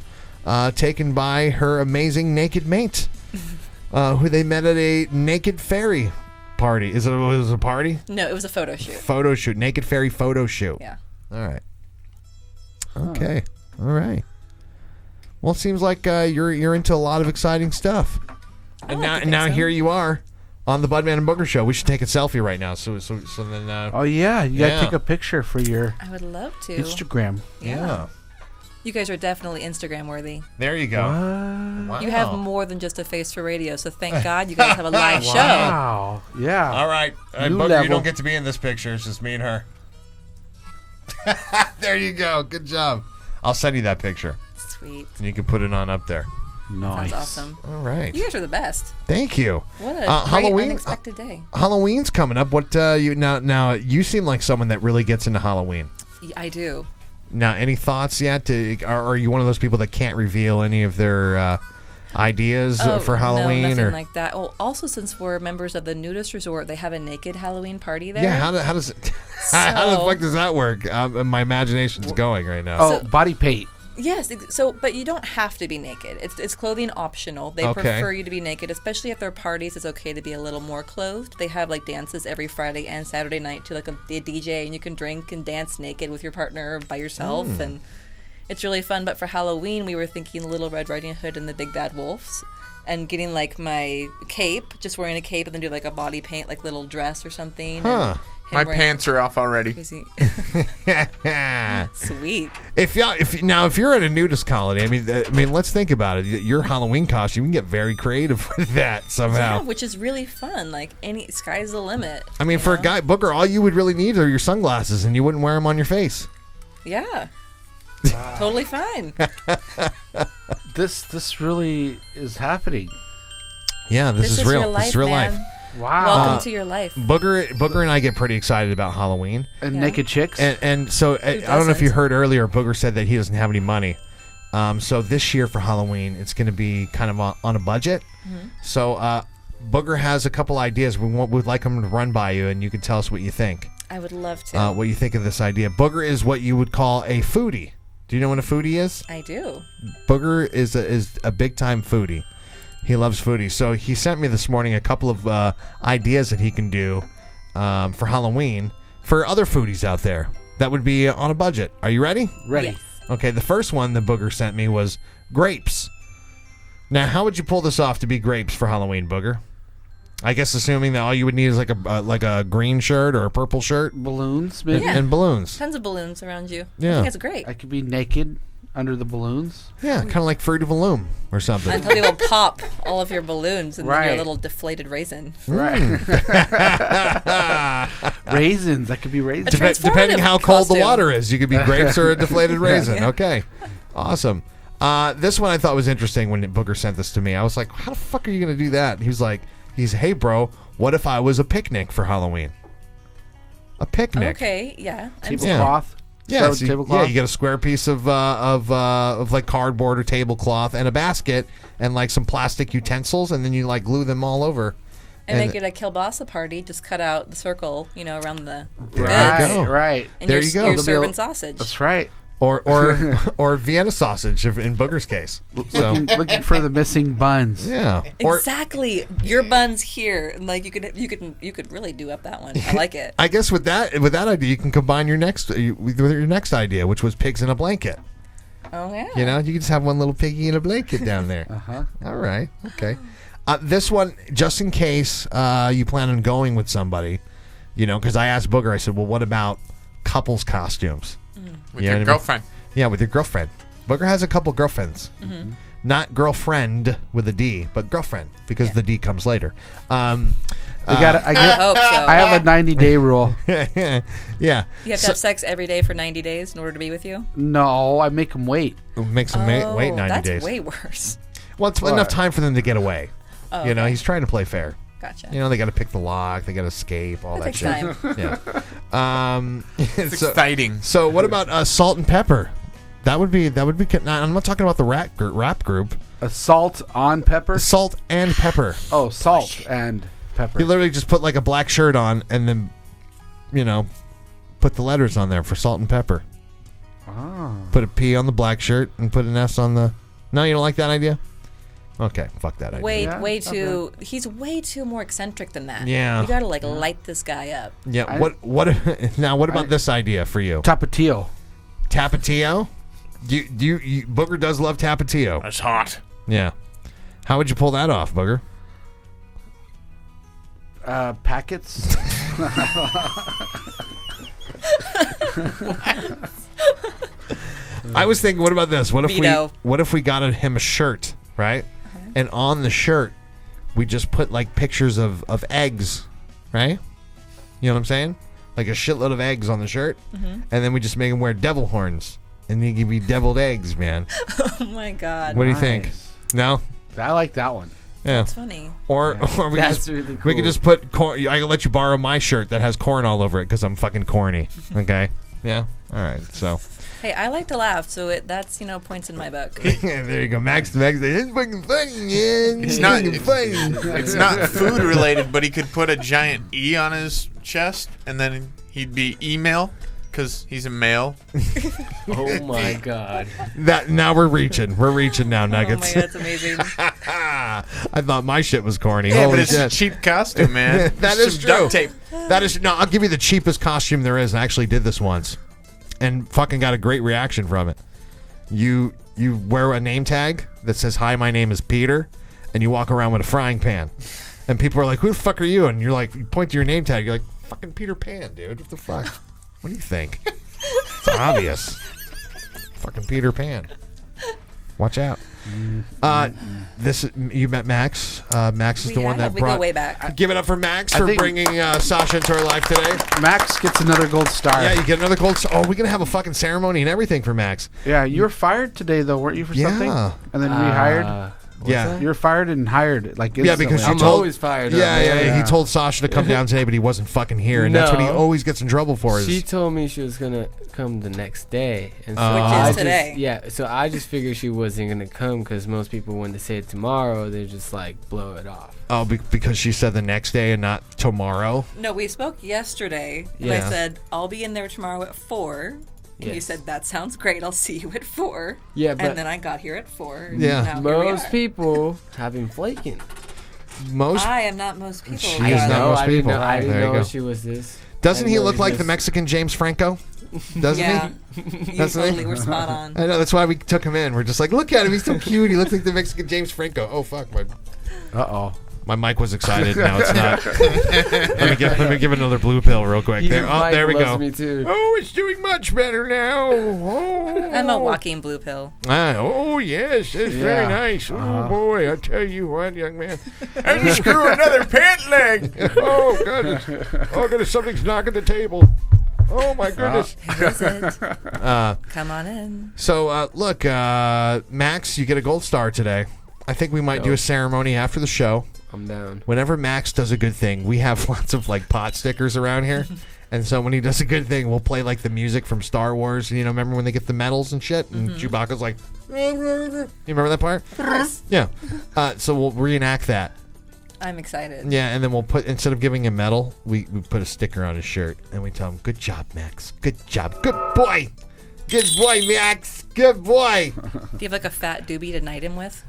taken by her amazing naked mate, who they met at a naked fairy party. Was it a party? No, it was a photo shoot. Photo shoot. Naked fairy photo shoot. Yeah. All right. Okay. All right. Well, it seems like you're into a lot of exciting stuff. And now here you are on the Budman and Booger show. We should take a selfie right now. So then. Oh yeah, you gotta take a picture for your. I would love to. Instagram. Yeah. You guys are definitely Instagram worthy. There you go. Wow. You have more than just a face for radio, so thank God you guys have a live show. Wow. Yeah. All right. New Booger, level. you don't get to be in this picture. It's just me and her. There you go. Good job. I'll send you that picture. Sweet. And you can put it on up there. Nice. Sounds awesome. All right. You guys are the best. Thank you. What a great Halloween unexpected day. Halloween's coming up. What you now you seem like someone that really gets into Halloween. I do. Now, any thoughts yet? Are you one of those people that can't reveal any of their ideas for Halloween? No, nothing or like that. Oh, also, since we're members of the nudist resort, they have a naked Halloween party there. Yeah, how does it, how the fuck does that work? My imagination's going right now. Oh, body paint. Yes, so but you don't have to be naked. It's clothing optional. They prefer you to be naked, especially at their parties. It's okay to be a little more clothed. They have like dances every Friday and Saturday night to like a DJ, and you can drink and dance naked with your partner or by yourself, and it's really fun. But for Halloween, we were thinking Little Red Riding Hood and the Big Bad Wolves, and getting like my cape, just wearing a cape, and then do like a body paint, like little dress or something. Huh. My pants are off already. Sweet. If you're at a nudist colony, I mean, let's think about it. Your Halloween costume, you can get very creative with that somehow. Yeah, which is really fun. Like sky's the limit. I mean, for a guy, Booger, all you would really need are your sunglasses, and you wouldn't wear them on your face. Yeah. Totally fine. This really is happening. Yeah, this is real. Your life, this is real man. life. Wow. Welcome to your life. Booger and I get pretty excited about Halloween. And naked chicks. And so I don't know if you heard earlier, Booger said that he doesn't have any money. So this year for Halloween, it's going to be kind of on a budget. Mm-hmm. So Booger has a couple ideas we'd like him to run by you, and you can tell us what you think. I would love to. What you think of this idea. Booger is what you would call a foodie. Do you know what a foodie is? I do. Booger is a big-time foodie. He loves foodies. So he sent me this morning a couple of ideas that he can do for Halloween for other foodies out there that would be on a budget. Are you ready? Ready. Yes. Okay, the first one that Booger sent me was grapes. Now, how would you pull this off to be grapes for Halloween, Booger? I guess assuming that all you would need is like a green shirt or a purple shirt. Balloons, maybe? Yeah. And balloons. Tons of balloons around you. Yeah. I think that's great. I could be naked under the balloons. Yeah, kind of like Fruit of the Loom or something. Until you will pop all of your balloons and Right. your little deflated raisin. Right. Raisins. That could be raisins. Depending how cold the costume. water is. You could be grapes or a deflated raisin. Okay. Awesome. This one I thought was interesting when Booger sent this to me. I was like, how the fuck are you going to do that? He was like, hey, bro, what if I was a picnic for Halloween? A picnic. Okay, yeah. Tablecloth. Yeah, So tablecloth. yeah, you get a square piece of like cardboard or tablecloth and a basket and like some plastic utensils, and then you like glue them all over. And make it a kielbasa party. Just cut out the circle, around the Right. goods. go. Right. And There you're, you go. You're There'll be a- serving sausage. That's right. Or Vienna sausage in Booger's case. So Looking for the missing buns. yeah. Or Exactly. Your bun's here. And like you could really do up that one. I like it. I guess with that idea, you can combine your next with your next idea, which was pigs in a blanket. Oh yeah. You can just have one little piggy in a blanket down there. Uh-huh. All right. Okay. This one, just in case you plan on going with somebody, because I asked Booger, I said, well, what about couples costumes? With You know your what I mean? girlfriend. Yeah, with your girlfriend. Booger has a couple girlfriends. Mm-hmm. Not girlfriend with a D, but girlfriend, because the D comes later. I hope so. I have a 90-day rule. Yeah. You have to have sex every day for 90 days in order to be with you? No, I make them wait. Makes them wait 90 that's days. way worse. Well, it's enough time for them to get away. Oh, okay. He's trying to play fair. Gotcha. They got to pick the lock. They got to escape. All that takes shit. time. Yeah. It's so, exciting. so what about salt and pepper? That would be. I'm not talking about the rap group. A salt on pepper. Salt and pepper. Oh, salt and pepper. You literally just put like a black shirt on and then, put the letters on there for salt and pepper. Oh. Put a P on the black shirt and put an S on the. No, you don't like that idea? Okay, fuck that idea. Way too. He's way too more eccentric than that. Yeah. You gotta light this guy up. Yeah. What about this idea for you? Tapatio. Tapatio? Booger does love Tapatio. That's hot. Yeah. How would you pull that off, Booger? Packets. I was thinking, what about this? What if we got him a shirt, right? And on the shirt, we just put like pictures of eggs, right? You know what I'm saying? Like a shitload of eggs on the shirt, and then we just make him wear devil horns, and they give you deviled eggs, man. Oh my god! What do you think? No, I like that one. Yeah, that's funny. Or we really cool. We could just put corn. I can let you borrow my shirt that has corn all over it because I'm fucking corny. Okay. Yeah. All right. So. Hey, I like to laugh, so that's points in my book. Yeah, there you go, Max. It's fucking funny, man. It's not food related, but he could put a giant E on his chest, and then he'd be email because he's a male. Oh my god! That now we're reaching. We're reaching now, Nuggets. Oh my god, that's amazing. I thought my shit was corny. Yeah, Holy but it's shit. a cheap costume, man. That Just is some true. duct tape. That is no. I'll give you the cheapest costume there is. I actually did this once, and fucking got a great reaction from it. You wear a name tag that says "Hi, my name is Peter," and you walk around with a frying pan, and people are like, "Who the fuck are you?" And you're like, you point to your name tag. You're like, "Fucking Peter Pan, dude. What the fuck? What do you think? It's obvious. Fucking Peter Pan. Watch out." You met Max. Max is the one that we brought. Go way back. Give it up for Max for bringing Sasha into our life today. Max gets another gold star. Yeah, you get another gold star. Oh, we're gonna have a fucking ceremony and everything for Max. Yeah, you were fired today though, weren't you, for something? And then rehired. Yeah, you were fired and hired like instantly. because I'm always fired. Yeah. He told Sasha to come down today, but he wasn't fucking here, and that's what he always gets in trouble for. She told me she was gonna come the next day, and so which is today. Yeah, so I just figured she wasn't gonna come because most people, when they say it tomorrow, they just like blow it off. Oh, because she said the next day and not tomorrow. No, we spoke yesterday, and Yeah. I said I'll be in there tomorrow at 4. And you said, that sounds great. I'll see you at 4. Yeah, but and then I got here at 4. Yeah. Now here we most are. people have been flaking. I am not most people. She is not most people. I didn't There you know go. she was this. Doesn't I he know look he's like the just- Mexican James Franco? Doesn't Yeah. he? You Doesn't totally he? were spot on. I know. That's why we took him in. We're just like, look at him. He's so cute. He looks like the Mexican James Franco. Oh fuck, my mic was excited. Now it's not. let me give another blue pill real quick. There we go. Me too. Oh, it's doing much better now. Oh. I'm a walking blue pill. Oh yes, that's very nice. Oh boy, I tell you what, young man. And you screw another pant leg. Oh goodness. Oh goodness, something's knocking the table. Oh my goodness. Who is it? Come on in. So look, Max, you get a gold star today. I think we might do a ceremony after the show. I'm down. Whenever Max does a good thing, we have lots of like pot stickers around here. And so when he does a good thing, we'll play like the music from Star Wars. You know, remember when they get the medals and shit? And Chewbacca's like, you remember that part? Yeah. So we'll reenact that. I'm excited. Yeah, and then we'll put, instead of giving him a medal, we put a sticker on his shirt. And we tell him, good job, Max. Good job. Good boy. Good boy, Max. Good boy. Do you have like a fat doobie to knight him with?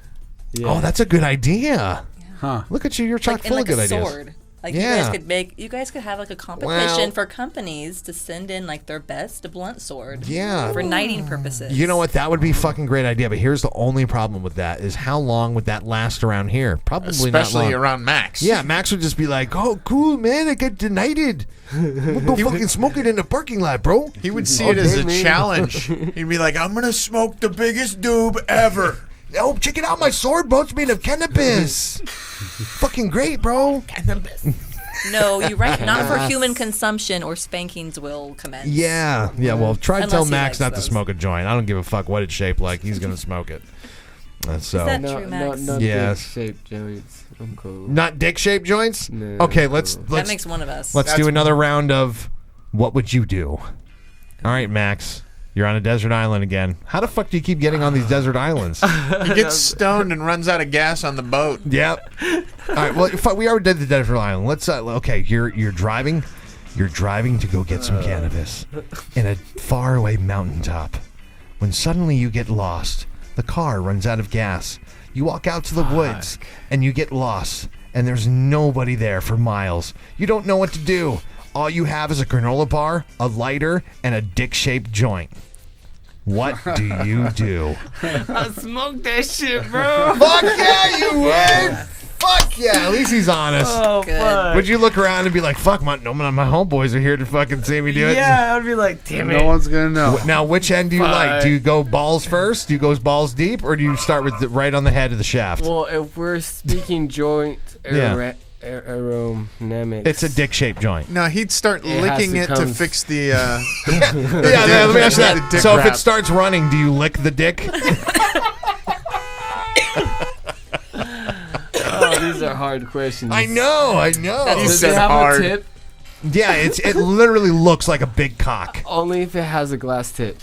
Yeah. Oh, that's a good idea. Huh. Look at you. You're chock Like, full and of like good a ideas. sword. Like Yeah. you guys could have like a competition for companies to send in like their best blunt sword. Yeah. For knighting purposes. You know what? That would be a fucking great idea. But here's the only problem with that is how long would that last around here? Probably Especially not long. around Max. Yeah, Max would just be like, "Oh, cool, man! I got knighted. We'll go fucking smoke it in the parking lot, bro." He would see it as a challenge. He'd be like, I'm going to smoke the biggest doob ever. Oh, check it out! My sword, bro. It's made of cannabis. Fucking great, bro. No, you're right. Not for human consumption, or spankings will commence. Yeah. Well, try to Unless tell he Max likes not to those. smoke a joint. I don't give a fuck what it's shaped like. He's gonna smoke it. So. that No, true, Max? no Yes. shaped joints. I'm cool. Not dick-shaped joints? No. Okay, let's That makes one of us. let's do another round of what would you do? All right, Max. You're on a desert island again. How the fuck do you keep getting on these desert islands? He gets stoned and runs out of gas on the boat. Yep. All right. Well, we already did the desert island. Let's. Okay. You're driving. You're driving to go get some cannabis in a faraway mountaintop. When suddenly you get lost, the car runs out of gas. You walk out to the woods and you get lost, and there's nobody there for miles. You don't know what to do. All you have is a granola bar, a lighter, and a dick-shaped joint. What do you do? I smoked that shit, bro. Fuck yeah, you would. Fuck yeah. At least he's honest. Oh, fuck. Would you look around and be like, fuck, my homeboys are here to fucking see me do it? Yeah, I'd be like, damn it. No one's gonna know. Now, which end do you like? Do you go balls first? Do you go balls deep? Or do you start with right on the head of the shaft? Well, if we're speaking joint aerodynamics. It's a dick-shaped joint. No, he'd start licking it to fix the. Yeah, let me ask you that. So if it starts running, do you lick the dick? Oh, these are hard questions. I know. Does it have a tip? Yeah, it literally looks like a big cock. Only if it has a glass tip.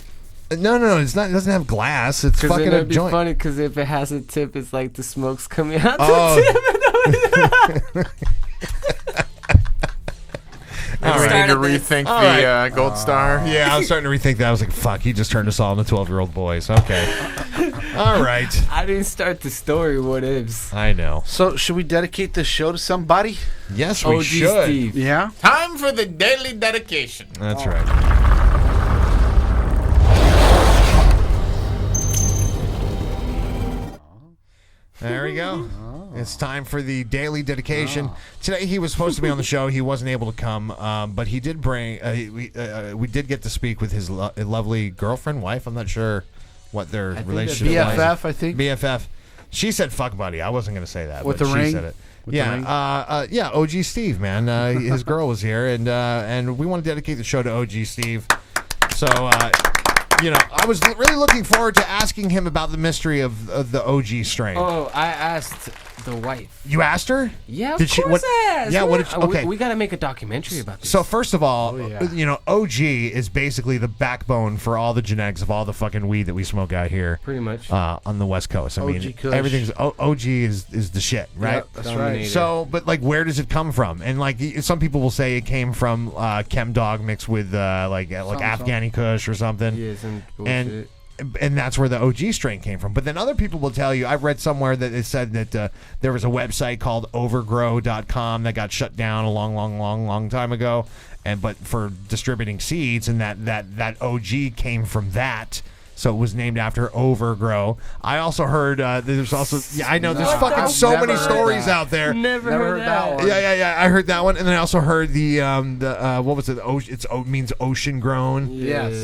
No, it's not. It doesn't have glass. It's fucking it'd a be joint. Funny because if it has a tip, it's like the smoke's coming out Oh. the tip. Maybe we need to rethink the Gold Star. Yeah, I was starting to rethink that. I was like, fuck, he just turned us all into 12-year-old boys. Okay. All right. I didn't start the story. What ifs? I know. So, should we dedicate the show to somebody? Yes, we should. Steve. Yeah? Time for the daily dedication. That's right. There we go. It's time for the daily dedication. Today he was supposed to be on the show. He wasn't able to come, but he did bring. We did get to speak with his lovely girlfriend, wife. I'm not sure what their relationship is. BFF, I think. BFF. She said "fuck buddy." I wasn't going to say that. With but the she ring? said it. With the ring? Yeah. OG Steve, man. His girl was here, and we want to dedicate the show to OG Steve. So. I was really looking forward to asking him about the mystery of the OG strain. Oh, I asked the wife. You asked her? Yeah, Did she? I asked. Yeah, what did she, okay. We got to make a documentary about this. So first of all, OG is basically the backbone for all the genetics of all the fucking weed that we smoke out here. Pretty much. On the West Coast. I mean, Kush. everything's OG is the shit, right? Yep, that's right. So, but like, where does it come from? And like, some people will say it came from Chem Dog mixed with like Afghani Kush or something. Yeah, some bullshit. And that's where the OG strain came from. But then other people will tell you, I've read somewhere that it said that there was a website called overgrow.com that got shut down a long time ago, but for distributing seeds, and that OG came from that. So it was named after Overgrow. I also heard there's also I know there's fucking so many stories out there. Never heard that one. Yeah. I heard that one, and then I also heard the what was it? Means ocean grown. Yes.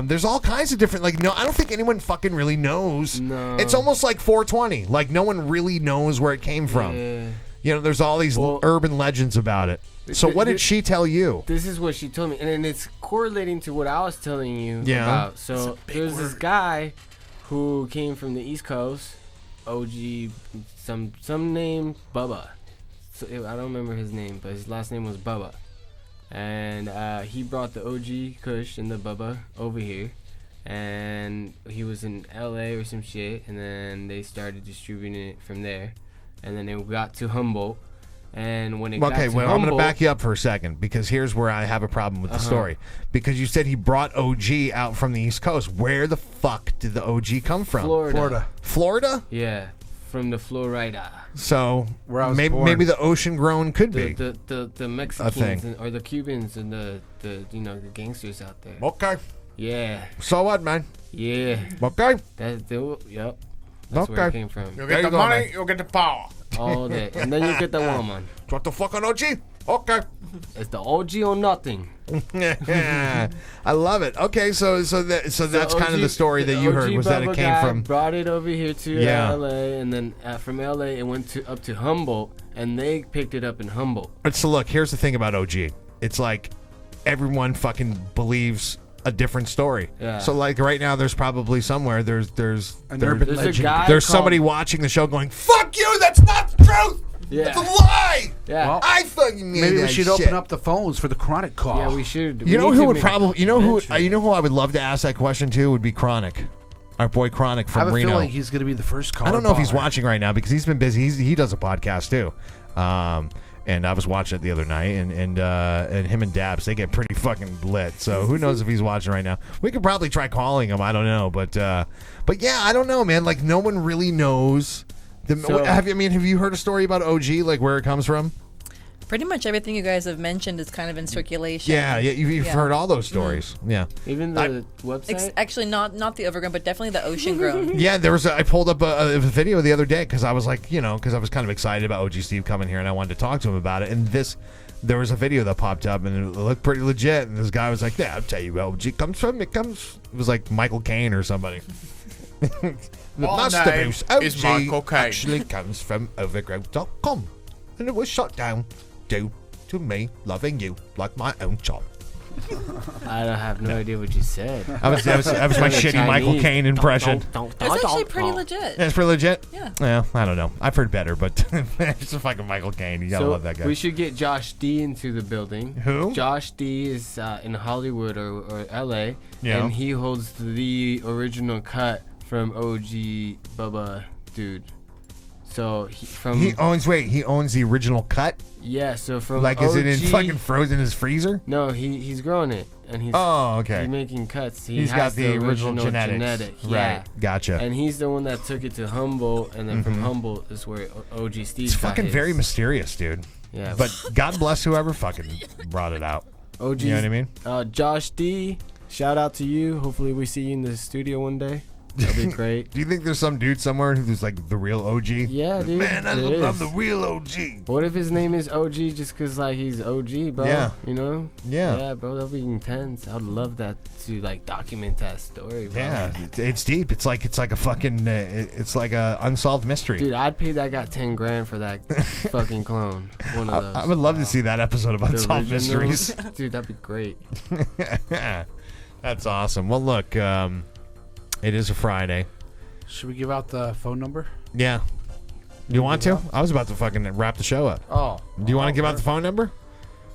There's all kinds of different I don't think anyone fucking really knows. No. It's almost like 420. Like no one really knows where it came from. Yeah. There's all these urban legends about it. So what did she tell you? This is what she told me, and then it's correlating to what I was telling you about. So there's this guy who came from the East Coast, OG, some name Bubba. So I don't remember his name, but his last name was Bubba, and he brought the OG Kush and the Bubba over here, and he was in LA or some shit, and then they started distributing it from there, and then it got to Humboldt. And when it got to Humboldt, I'm going to back you up for a second, because here's where I have a problem with the story. Because you said he brought OG out from the East Coast. Where the fuck did the OG come from? Florida? Yeah, from the Florida. So maybe the ocean grown could be the Mexicans or the Cubans and the gangsters out there. Okay. Yeah. So what, man? Yeah. Okay. That's where it came from. You'll get the money, you'll get the power. All that. And then you get the woman. What the fuck on OG? Okay. It's the OG or nothing. I love it. Okay, so that's kind of the story that you heard, was that it came from. Brought it over here to LA, and then from LA it went up to Humboldt, and they picked it up in Humboldt. So look, here's the thing about OG. It's like everyone fucking believes a different story. Yeah. So like right now, there's probably somewhere there's an urban legend. There's somebody watching the show going, "Fuck you! That's not the truth." Yeah. That's a lie. Yeah. Well, I fucking made maybe we that should shit. open up the phones for the chronic call. Yeah, we should. You know We who need would to probably, make you know who mention. I would love to ask that question to would be Chronic, our boy Chronic I from have a Reno. feeling he's going to be the first caller. I don't know if he's baller. watching right now because he's been busy. He does a podcast too, and I was watching it the other night, and him and Dabs, they get pretty fucking lit. So who knows if he's watching right now? We could probably try calling him. I don't know, but yeah, I don't know, man. Like no one really knows. So- Have you heard a story about OG, like where it comes from? Pretty much everything you guys have mentioned is kind of in circulation. Yeah, you've Yeah. heard all those stories. Yeah. Even the website. Actually, not the overgrown, but definitely the ocean grown. Yeah, I pulled up a video the other day because I was like, because I was kind of excited about OG Steve coming here and I wanted to talk to him about it. And there was a video that popped up and it looked pretty legit. And this guy was like, "Yeah, I'll tell you where OG comes from. It was like Michael Caine or somebody." The master name boost is OG Michael Caine. actually comes from overgrown.com, and it was shut down due to me loving you like my own child. I don't have no idea what you said. That was my shitty Michael Caine impression. It's actually pretty legit. That's pretty legit. Yeah. Yeah, I don't know. I've heard better, but it's a fucking Michael Caine. You gotta love that guy. We should get Josh D into the building. Who? Josh D is in Hollywood or LA, Yeah. and he holds the original cut from OG Bubba dude. So he owns the original cut. Yeah, so from Like, is it in OG fucking frozen in his freezer? No, he's growing it, and he's okay. He's making cuts. He's has got the original genetics. Yeah. Right, gotcha. And he's the one that took it to Humboldt, and then from Humboldt is where OG Steve. It's got fucking his. very mysterious, dude. Yeah. But God bless whoever fucking brought it out. OG. You know what I mean? Josh D. Shout out to you. Hopefully we see you in the studio one day. That'd be great. Do you think there's some dude somewhere who's like the real OG? Yeah, dude. Man, I'm the real OG. What if his name is OG just because like he's OG, bro? Yeah. You know? Yeah. Yeah, bro. That'd be intense. I'd love that to like document that story, bro. Yeah, it's deep. It's like a fucking. It's like a unsolved mystery. Dude, I'd pay that guy 10 grand for that fucking clone. One of those. I would love to see that episode of The Unsolved originals. Mysteries. Dude, that'd be great. That's awesome. Well, look, it is a Friday. Should we give out the phone number? Yeah. You want to? I was about to fucking wrap the show up. Oh. Do you want to give out the phone number?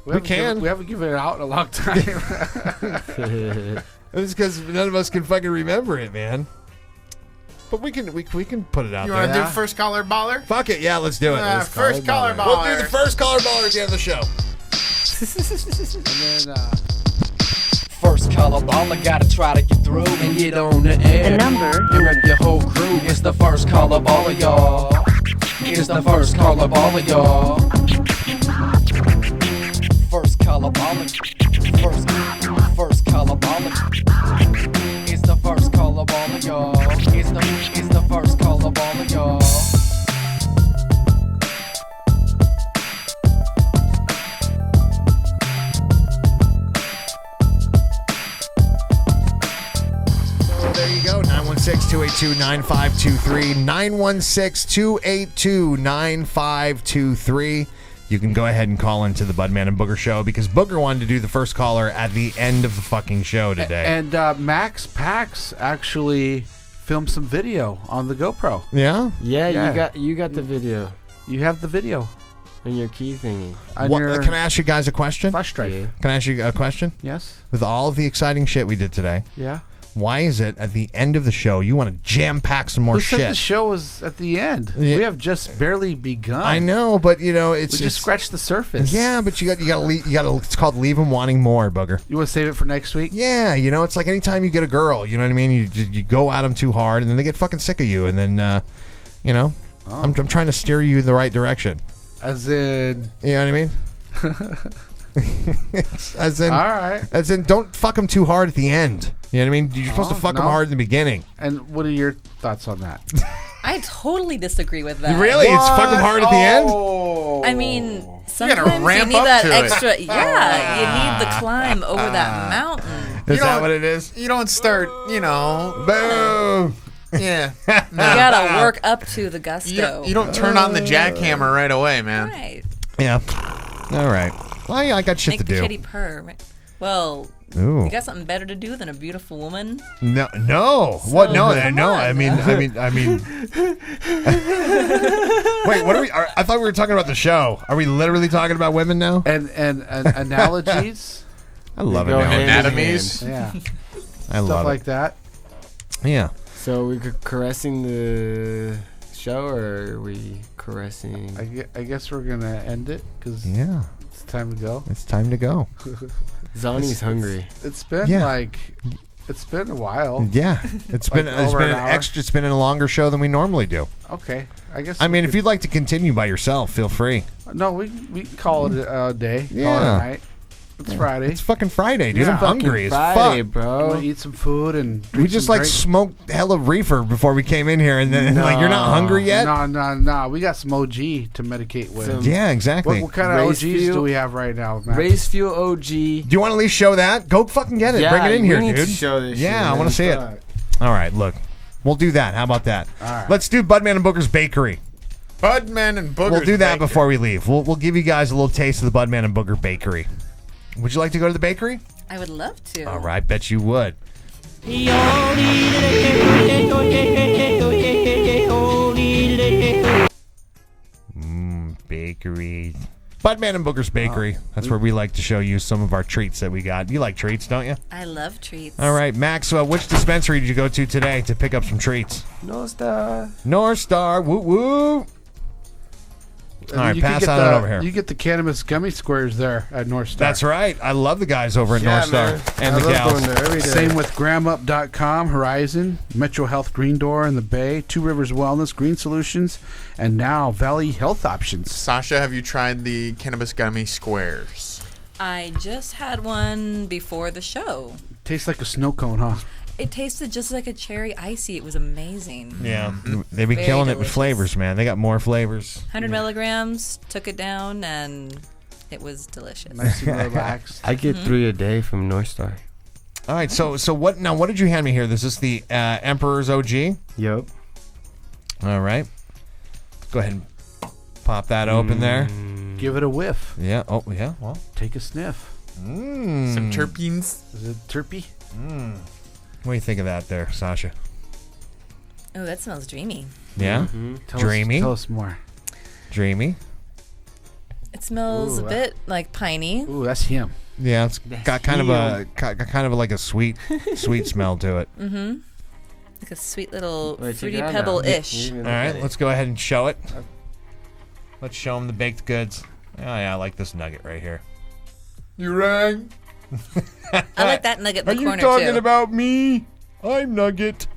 We can. We haven't given it out in a long time. It's because none of us can fucking remember it, man. But we can put it out You there. want to do first caller baller? Fuck it, yeah, let's do it. First caller baller. We'll do the first caller baller at the end of the show. And then, First color baller, gotta try to get through and get on the air. The number. You and your whole crew is the first color baller, y'all. It's the first color baller, y'all. First color baller. First color baller. It's the first color baller, y'all. It's the first color baller, y'all. There you go, 916-282-9523, 916-282-9523. You can go ahead and call into the Budman and Booger show because Booger wanted to do the first caller at the end of the fucking show today. and Max Pax actually filmed some video on the GoPro. Yeah? Yeah, you got the video. You have the video. And your key thingy. Can I ask you guys a question? Flash drive. Yeah. Can I ask you a question? Yes. With all of the exciting shit we did today, Yeah. why is it at the end of the show you want to jam-pack some more Who said the shit? show was at the end? Yeah. We have just barely begun. I know, but it's We just scratched the surface. Yeah, but you got it's called leave them wanting more, Booger. You want to save it for next week? Yeah, it's like anytime you get a girl, you know what I mean? You go at them too hard, and then they get fucking sick of you, and then I'm trying to steer you in the right direction. As in, you know what I mean? as in, all right. As in, don't fuck them too hard at the end. You know what I mean? You're supposed to fuck them hard in the beginning. And what are your thoughts on that? I totally disagree with that. Really? It's fuck them hard at the end? I mean, gotta sometimes you ramp need up that to it. extra. Yeah, you need the climb over that mountain. Is that what it is? You don't start, Boom. Yeah. You gotta work up to the gusto. You don't turn on the jackhammer right away, man. Right. Yeah. All right. Well, yeah, I got shit Make to the do. kitty purr. Well, Ooh. You got something better to do than a beautiful woman? No. So, What? No. come No. on. I mean. Wait. What are we? I thought we were talking about the show. Are we literally talking about women now? And analogies. I love Go hand in Anatomies. Yeah. I love Stuff it. like that. Yeah. So we caressing the show, or are we caressing? I guess we're gonna end it because Yeah. it's time to go. It's time to go. Zonnie's hungry. It's been it's been a while. Yeah. It's been over an an hour? extra. It's been a longer show than we normally do. Okay, I guess. I mean, if you'd like to continue by yourself, feel free. no, we can call it a day. Call it Yeah. a night. It's Friday. It's fucking Friday, dude. Yeah. I'm hungry as Friday, fuck. I'm bro. gonna eat some food and We drink just some like drink. smoked hella reefer before we came in here, and then like you're not hungry yet. No. We got some OG to medicate with. Some- Yeah, exactly. What kind of Race OGs fuel? do we have right now, man? Race Fuel OG. Do you want to at least show that? Go fucking get it. Yeah, Bring it in we here, need to dude. show this yeah, shit, I want man. to see it. Fuck. All right, look. We'll do that. How about that? All right. Let's do Budman and Booger's Bakery. Budman and Booger. We'll do that before we leave. We'll give you guys a little taste of the Budman and Booger Bakery. Would you like to go to the bakery? I would love to. All right, bet you would. Bakery. Budman and Booger's Bakery. That's where we like to show you some of our treats that we got. You like treats, don't you? I love treats. All right, Max, which dispensary did you go to today to pick up some treats? No star. North Star. Woo woo. All right, You can pass get on it over here. You get the cannabis gummy squares there at North Star. That's right. I love the guys over at North Star and I the love gals. going there every day. Same with GramUp.com, Horizon, Metro Health Green Door in the Bay, Two Rivers Wellness, Green Solutions, and now Valley Health Options. Sasha, have you tried the cannabis gummy squares? I just had one before the show. Tastes like a snow cone, huh? It tasted just like a cherry icy. It was amazing. Yeah, they be Very killing it with delicious. flavors, man. They got more flavors. 100 milligrams, took it down, and it was delicious. Nice and relaxed. I get 3 a day from North Star. All right, so what now? What did you hand me here? This is the Emperor's OG. Yep. All right, go ahead and pop that open there. Give it a whiff. Yeah. Oh yeah. Well. Take a sniff. Some terpenes. Is it terpy? What do you think of that there, Sasha? Oh, that smells dreamy. Yeah. Dreamy. Tell us more. Dreamy. It smells a bit like piney. Ooh, that's him. Yeah, it's got kind of like a sweet smell to it. Mm-hmm. Like a sweet little Wait, check fruity it out now. pebble-ish. You All right, let's go ahead and show it. Let's show them the baked goods. Oh yeah, I like this nugget right here. You rang. I like that nugget Are in the you corner, talking too. about me? I'm Nugget.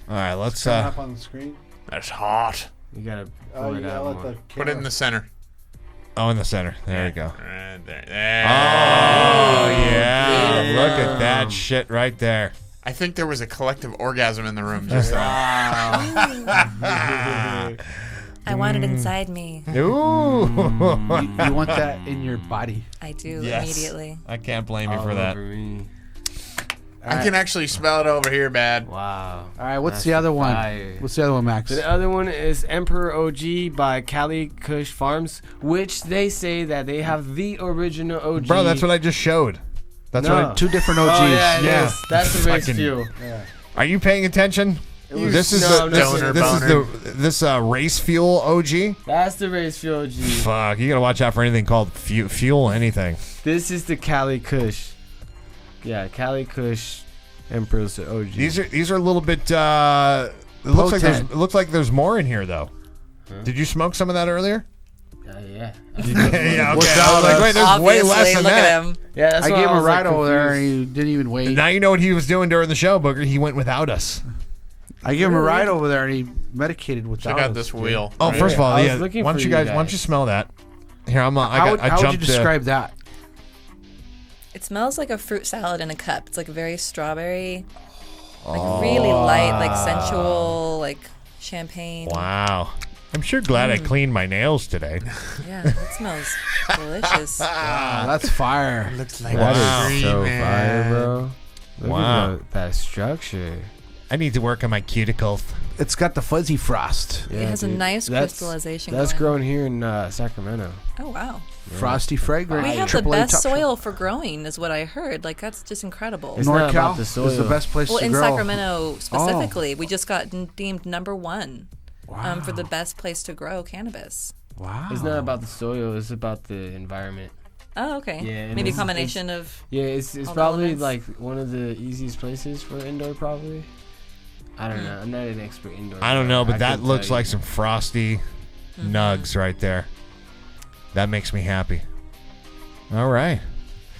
All right, let's Coming up on the screen. That's hot. You gotta Oh, pull you it gotta out let more. the Put it in camera- the center. Oh, in the center. There you go. Right there. Oh yeah, look at that shit right there. I think there was a collective orgasm in the room just then. I want it inside me. Ooh. You want that in your body. I do Yes. immediately. I can't blame you All for that. over me. I can actually smell it over here, bad. Wow. All right, what's That's the other one? fire. What's the other one, Max? The other one is Emperor OG by Cali Kush Farms, which they say that they have the original OG. Bro, that's what I just showed. That's No. what I, Two different OGs. Oh, yeah, it Yeah. is. That's the race Fucking- fuel. Are you paying attention? was- This is no, the no, this race fuel OG. That's the race fuel OG. Fuck, you gotta watch out for anything called fuel anything. This is the Cali Kush. Yeah, Cali Kush Emperor's OG. These are a little bit. It looks like there's more in here though. Did you smoke some of that earlier? Yeah. Yeah, okay. What's I was like, wait, there's way less Obviously, than look that. at him. Yeah, that's I why gave him a was, ride like, over there, and confused. he didn't even wait. Now you know what he was doing during the show, Booger. He went without us. I gave him a ride over there, and he medicated without Check out us, this dude. wheel. Oh, first of all, I was yeah. looking Why don't for you you guys? Why don't guys. you smell that? Here, I How would you jumped. describe that? It smells like a fruit salad in a cup. It's like very strawberry, like really light, like sensual, like champagne. Wow. I'm sure glad I cleaned my nails today. Yeah, that smells delicious. Wow, that's fire. Looks like That a is tree, so man. fire, bro. Look Wow. at that structure. I need to work on my cuticles. It's got the fuzzy frost. It has a nice crystallization That's going. grown here in Sacramento. Oh, wow. Frosty fragrant. We have the AAA best top soil for growing, is what I heard. Like, that's just incredible. It's not about NorCal the soil. is the best place Well, to in grow. Sacramento specifically, we just got deemed #1 for the best place to grow cannabis. Wow. It's not about the soil. It's about the environment. Oh, okay. Yeah, and Maybe a it's- combination of. Yeah, it's all the probably elements. like one of the easiest places for indoor. Probably. I don't know. I'm not an expert indoor. I don't know, but I that couldn't looks tell like you. some frosty nugs right there. That makes me happy. All right.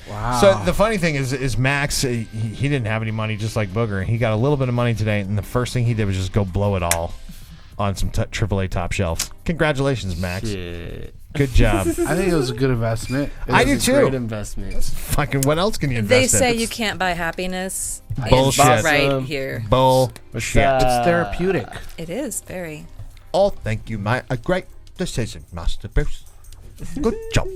Wow. So the funny thing is Max, he didn't have any money, just like Booger. He got a little bit of money today, and the first thing he did was just go blow it all on some AAA top shelf. Congratulations, Max. Shit. Good job. I think it was a good investment. I do It's a too. Great investment. Fucking what else can you invest They in? say you can't buy happiness. Bullshit. It's right here. Bullshit. It's therapeutic. It is very. Oh, thank you, my a great decision, Master Bruce. Good job.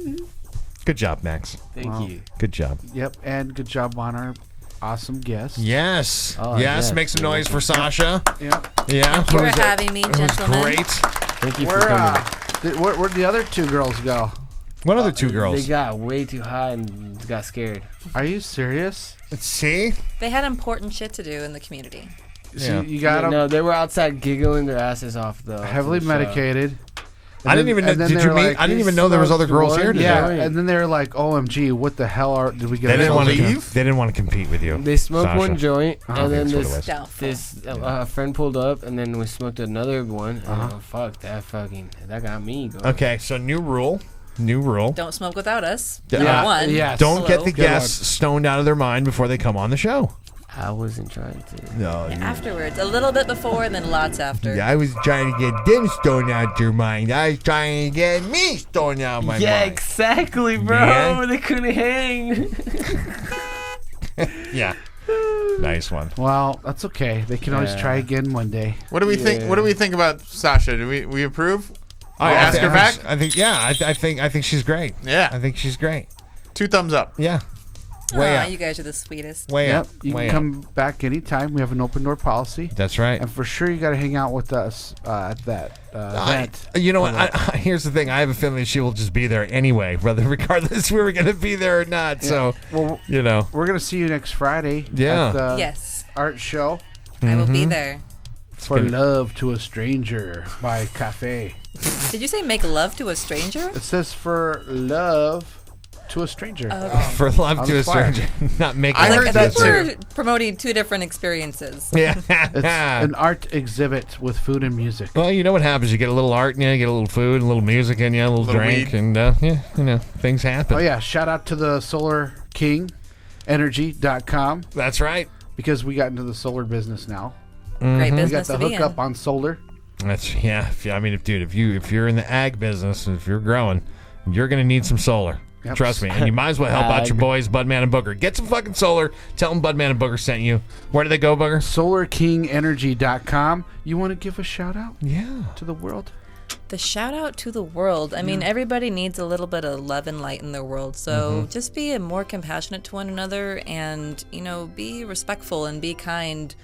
Good job, Max. Thank you. Good job. Yep, and good job on our awesome guest. Yes. Oh, yes. yes, Make some you're noise for welcome. Sasha. Yep. Yeah. Thank you for having me, It was gentlemen. great. Thank you for Where, coming. where'd the other two girls go? What other two They girls? got way too high and got scared. Are you serious? Let's see. They had important shit to do in the community. So Yeah. you got them No, they were outside giggling their asses off though. heavily after the show. medicated. I didn't even know. and then Did they you were meet? like, I didn't "These even know there was other girls smokes here today. Yeah, today. and then they were like, "OMG, what the hell are did we get?" They didn't want to. ourselves into?" They didn't want to compete with you. They smoked Sasha. one joint, Uh-huh. and then That's what it was. Doubtful. this friend pulled up, and then we smoked another one. And Uh-huh. fuck that that got me going. Okay, so new rule. New rule. Don't smoke without us. Yeah. Number Yeah, one. yes. Don't get Hello. the guests stoned out of their mind before they come on the show. I wasn't trying to. No. Afterwards, a little bit before, and then lots after. Yeah, I was trying to get them stoned out their mind. I was trying to get me stoned out my Yeah, mind. exactly, bro. Yeah. They couldn't hang. Yeah. Nice one. Well, that's okay. They can always Yeah. try again one day. What do we think? What do we think about Sasha? Do we approve? I ask her back? I think. Yeah. I think she's great. Yeah. I think she's great. 2 thumbs up. Yeah. Way Aw, up. you guys are the sweetest. Way Yep, up. you Way can up. come back anytime. We have an open door policy, That's right. and for sure you got to hang out with us at that event. You know what? Here's the thing. I have a feeling she will just be there anyway, whether regardless we were going to be there or not. So, Well, you know. we're gonna see you next Friday. Yeah. At the Yes, art show I will be Mhm. there. for gonna- Love to a Stranger by Cafe. Did you say make love to a stranger? It says for love to a stranger. For love On to the a flyer. stranger, not making. I love heard to I that think a we're stranger. promoting two different experiences. It's Yeah. an art exhibit with food and music. Well, you know what happens. You get a little art in you, you get a little food, a little music in you, a little Little drink, weed. and yeah, you know, things happen. Oh yeah, shout out to the Solar King Energy.com That's right. because we got into the solar business now. Great We got business the to be in. hookup on solar. That's I mean, if you're in the ag business, if you're growing, you're gonna need some solar. Yep. Trust me, and you might as well help out your Ag. boys, Budman and Booger. Get some fucking solar. Tell them Budman and Booger sent you. Where do they go, Booger? SolarKingEnergy.com. You want to give a shout out Yeah. to the world? The shout out to the world. I mean, everybody needs a little bit of love and light in their world. So just be more compassionate to one another, and be respectful and be kind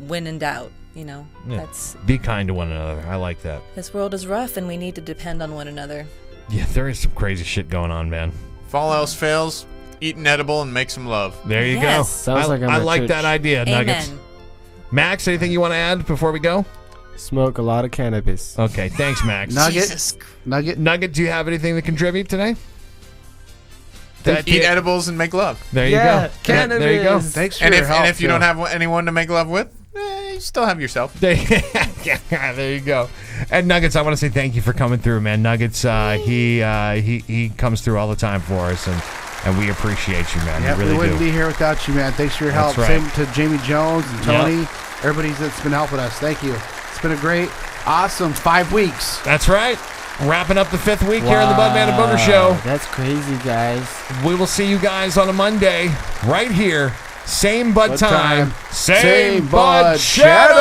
when in doubt. Yeah. That's Be kind to one another. I like that. this world is rough, and we need to depend on one another. Yeah, there is some crazy shit going on, man. If all else fails, eat an edible and make some love. There you Yes. go. Sounds like I'm I at like church. that idea, Nuggets. Amen. Max, anything you want to add before we go? Smoke a lot of cannabis. Okay, thanks, Max. Nugget. Nugget, do you have anything to contribute today? Eat edibles and make love. There you Yeah, go. cannabis. There you go. Thanks for And your if, help. and if you Joe. don't have anyone to make love with, you still have yourself. There you go. And Nuggets, I want to say thank you for coming through, man. Nuggets, he comes through all the time for us, and we appreciate you, man. Yep, we we really wouldn't do. be here without you, man. Thanks for your That's help. right. Same to Jamie Jones and Tony, everybody that's been helping us. Thank you. It's been a great, awesome 5 weeks. That's right. Wrapping up the 5th week here on the Budman and Booger Show. That's crazy, guys. We will see you guys on a Monday right here. Same bud Bud time. time. Same Same bud bud shadow.